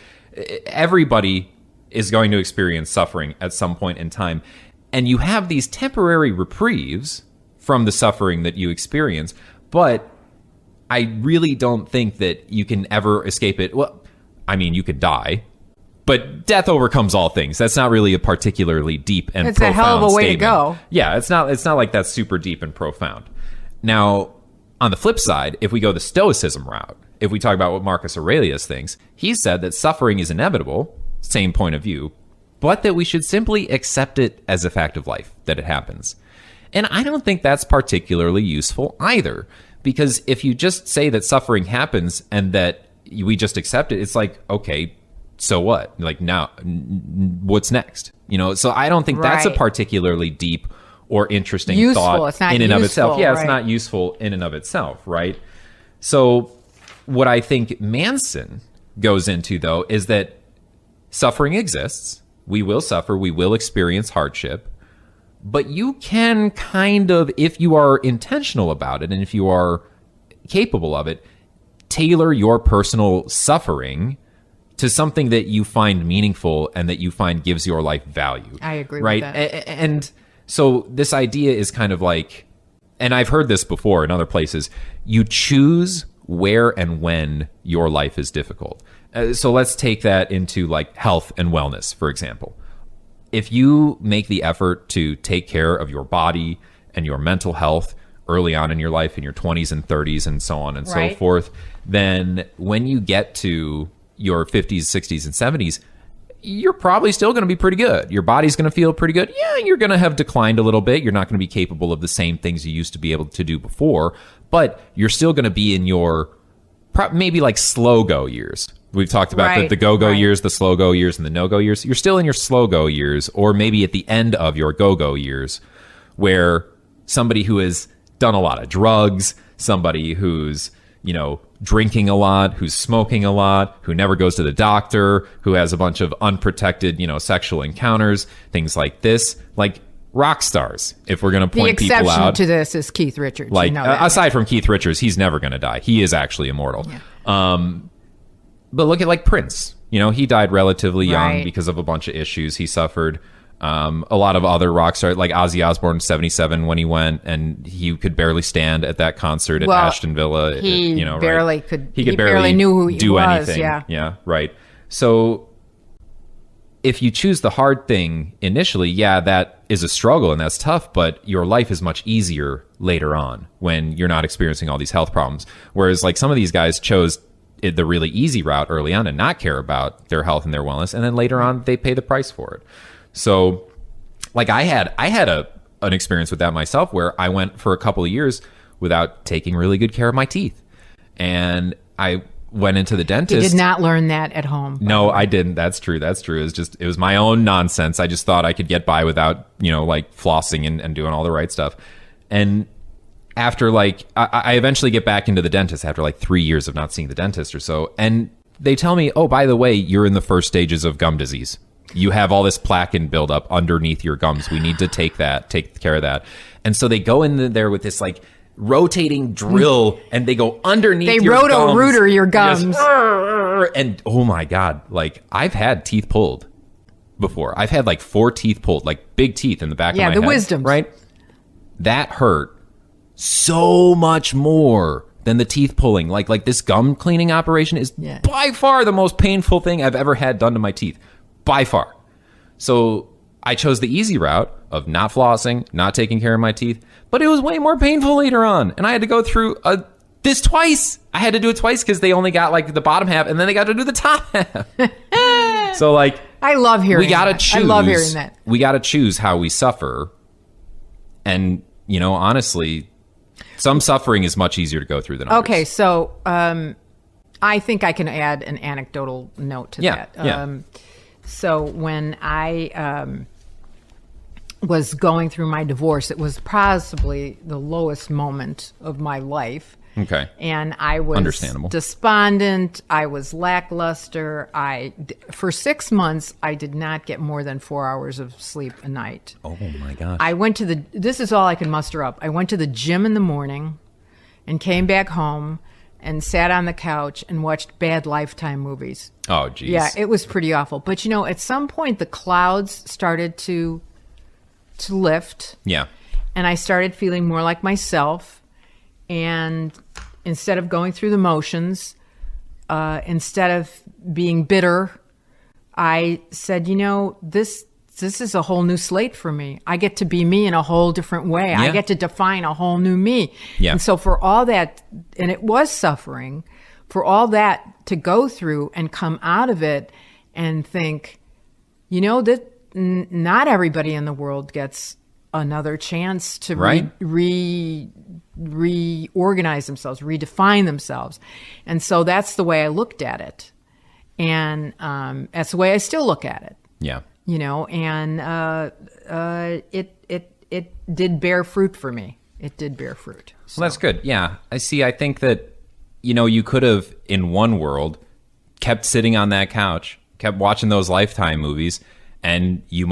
everybody is going to experience suffering at some point in time. And you have these temporary reprieves from the suffering that you experience, but I really don't think that you can ever escape it. Well, I mean, you could die, But death overcomes all things. That's not really a particularly deep and It's a profound hell of a way statement. to go. Yeah, it's not like that's super deep and profound. Now, on the flip side, if we go the Stoicism route, if we talk about what Marcus Aurelius thinks, he said that suffering is inevitable, same point of view, but that we should simply accept it as a fact of life, that it happens. And I don't think that's particularly useful either, because if you just say that suffering happens and that we just accept it, it's like, okay, so what? Like, now, what's next? So I don't think that's a Right. particularly deep or interesting Useful. thought It's not in and of itself. useful, Yeah, it's right. not useful in and of itself, right? So what I think Manson goes into, though, is that suffering exists. We will suffer. We will experience hardship. But you can kind of, if you are intentional about it and if you are capable of it, tailor your personal suffering to something that you find meaningful and that you find gives your life value. I agree with right? that. And so this idea is kind of like, and I've heard this before in other places, you choose where and when your life is difficult. So let's take that into like health and wellness, for example. If you make the effort to take care of your body and your mental health early on in your life, in your 20s and 30s and so on and so Right. forth, then when you get to your 50s, 60s, and 70s, you're probably still going to be pretty good. Your body's going to feel pretty good. Yeah, you're going to have declined a little bit. You're not going to be capable of the same things you used to be able to do before, but you're still going to be in your maybe like slow go years. We've talked about Right, the go-go right. years, the slow go years, and the no-go years. You're still in your slow go years, or maybe at the end of your go-go years, where somebody who has done a lot of drugs, somebody who's, drinking a lot, who's smoking a lot, who never goes to the doctor, who has a bunch of unprotected, sexual encounters, things like this, like rock stars, if we're going to The point people exception out. to this is Keith Richards. Like, you know that, aside from Keith Richards, he's never going to die. He is actually immortal. But look at like Prince. He died relatively young Right. because of a bunch of issues he suffered. A lot of other rock stars, like Ozzy Osbourne, 77 when he went, and he could barely stand at that concert at Well, Ashton Villa. he right? barely could- He he could barely knew who he do was, anything. yeah. Yeah, right. So if you choose the hard thing initially, yeah, that is a struggle and that's tough, but your life is much easier later on when you're not experiencing all these health problems. Whereas like some of these guys chose the really easy route early on and not care about their health and their wellness, and then later on they pay the price for it. So like I had an experience with that myself where I went for a couple of years without taking really good care of my teeth. And I went into the You dentist. did not learn that at home. No, I didn't. That's true. It was my own nonsense. I just thought I could get by without, like flossing and doing all the right stuff. And after like, I eventually get back into the dentist after like 3 years of not seeing the dentist or so. And they tell me, oh, by the way, you're in the first stages of gum disease. You have all this plaque and buildup underneath your gums. We need to take care of that. And so they go in there with this like rotating drill and they go underneath They your gums. roto-rooter your gums. And oh my God, like I've had teeth pulled before. I've had like 4 teeth pulled, like big teeth in the back of my head. Yeah, the wisdoms. Right? That hurt so much more than the teeth pulling. Like this gum cleaning operation is Yeah. by far the most painful thing I've ever had done to my teeth. By far. So I chose the easy route of not flossing, not taking care of my teeth, but it was way more painful later on. And I had to go through this twice. I had to do it twice because they only got like the bottom half and then they got to do the top half. So like, I love hearing we got to that. choose. I love hearing that. We got to choose how we suffer. And, honestly, some suffering is much easier to go through than others. Okay, so I think I can add an anecdotal note to Yeah, that. yeah. So when I was going through my divorce, it was possibly the lowest moment of my life. Okay. And I was Understandable. despondent. I was lackluster. For 6 months, I did not get more than 4 hours of sleep a night. Oh, my gosh. I went to this is all I can muster up. I went to the gym in the morning and came back home and sat on the couch and watched bad Lifetime movies. Oh, geez. Yeah, it was pretty awful. But, at some point, the clouds started to lift. Yeah. And I started feeling more like myself. And instead of going through the motions, instead of being bitter, I said, this is a whole new slate for me. I get to be me in a whole different way. Yeah. I get to define a whole new me. Yeah. And so for all that, and it was suffering, for all that to go through and come out of it and think, that not everybody in the world gets another chance to Right. reorganize themselves, redefine themselves. And so that's the way I looked at it. And that's the way I still look at it. Yeah. And it did bear fruit for me. It did bear fruit. So. Well, that's good. Yeah. I think that, you could have, in one world, kept sitting on that couch, kept watching those Lifetime movies, and we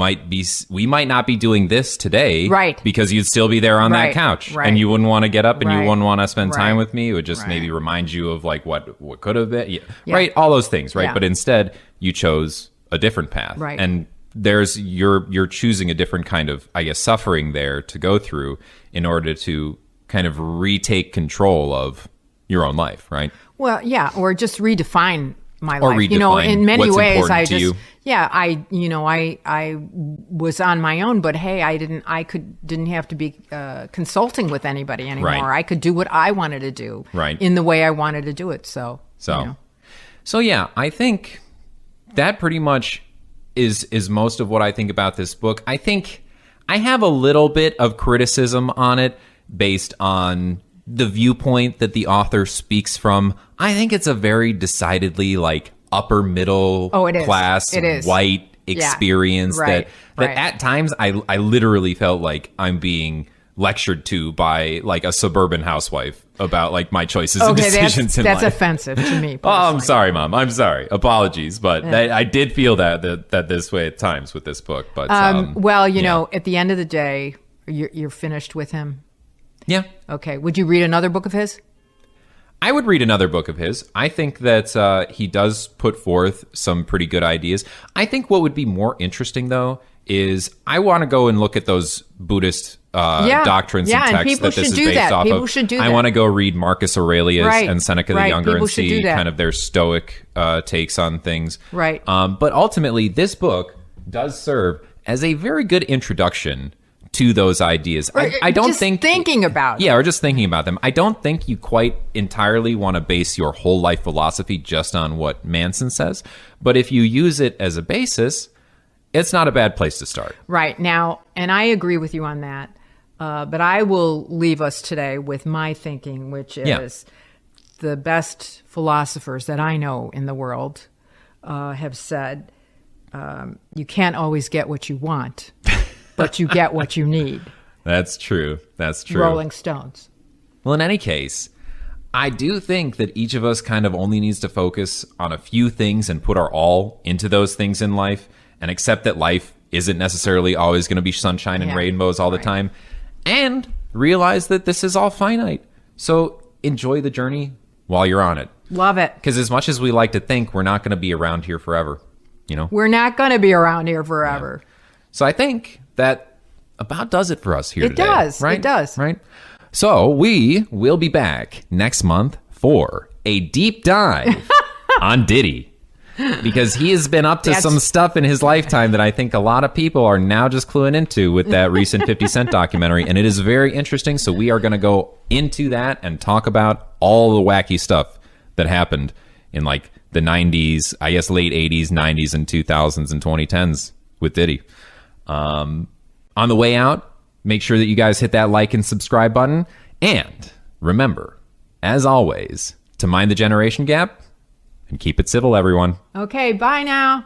might not be doing this today. Right. Because you'd still be there on that couch. Right. And you wouldn't want to get up and you Right. wouldn't want to spend time Right. with me. It would just Right. maybe remind you of like what could have been. Yeah. Yeah. Right. All those things. Right. Yeah. But instead, you chose a different path. Right. And you're choosing a different kind of, I guess, suffering there to go through in order to kind of retake control of your own life, right? Well, yeah, or just redefine my Or life. redefine In many what's ways, important I to just, you. yeah, I was on my own, but hey, didn't have to be consulting with anybody anymore. Right. I could do what I wanted to do, Right. in the way I wanted to do it. So yeah, I think that pretty much is most of what I think about this book. I think I have a little bit of criticism on it based on the viewpoint that the author speaks from. I think it's a very decidedly like upper middle class white experience Right. that Right. at times I literally felt like I'm being lectured to by like a suburban housewife about like my choices and decisions in life. that's offensive to me. Oh, I'm personally. sorry, Mom. I'm sorry. Apologies, but I did feel that this way at times with this book. But Well, yeah. at the end of the day, you're finished with him. Yeah, Okay. Would you read another book of his? I would read another book of his. I think that he does put forth some pretty good ideas. I think what would be more interesting, though, is I want to go and look at those Buddhist doctrines Yeah, and and texts people that this should is do based that. off People of. should do I that. want to go read Marcus Aurelius Right. and Seneca the Right. Younger People and should do see that. kind of their Stoic takes on things. Right. But ultimately, this book does serve as a very good introduction to those ideas. I don't just think thinking about it. Yeah, or just thinking about them. I don't think you quite entirely want to base your whole life philosophy just on what Manson says. But if you use it as a basis, it's not a bad place to start. Right. Now, and I agree with you on that, but I will leave us today with my thinking, which is the best philosophers that I know in the world have said, you can't always get what you want, but you get what you need. That's true. That's true. Rolling Stones. Well, in any case, I do think that each of us kind of only needs to focus on a few things and put our all into those things in life and accept that life isn't necessarily always going to be sunshine and Yeah. rainbows all the Right. time, and realize that this is all finite. So enjoy the journey while you're on it. Love it. Because as much as we like to think, we're not going to be around here forever, We're not going to be around here forever. So I think that about does it for us here today. It does. Right? It does. Right. So we will be back next month for a deep dive on Diddy. Because he has been up to some stuff in his lifetime that I think a lot of people are now just cluing into with that recent 50 Cent documentary. And it is very interesting. So we are going to go into that and talk about all the wacky stuff that happened in like the 90s, I guess late 80s, 90s, and 2000s and 2010s with Diddy. On the way out, make sure that you guys hit that like and subscribe button. And remember, as always, to mind the generation gap and keep it civil, everyone. Okay, bye now.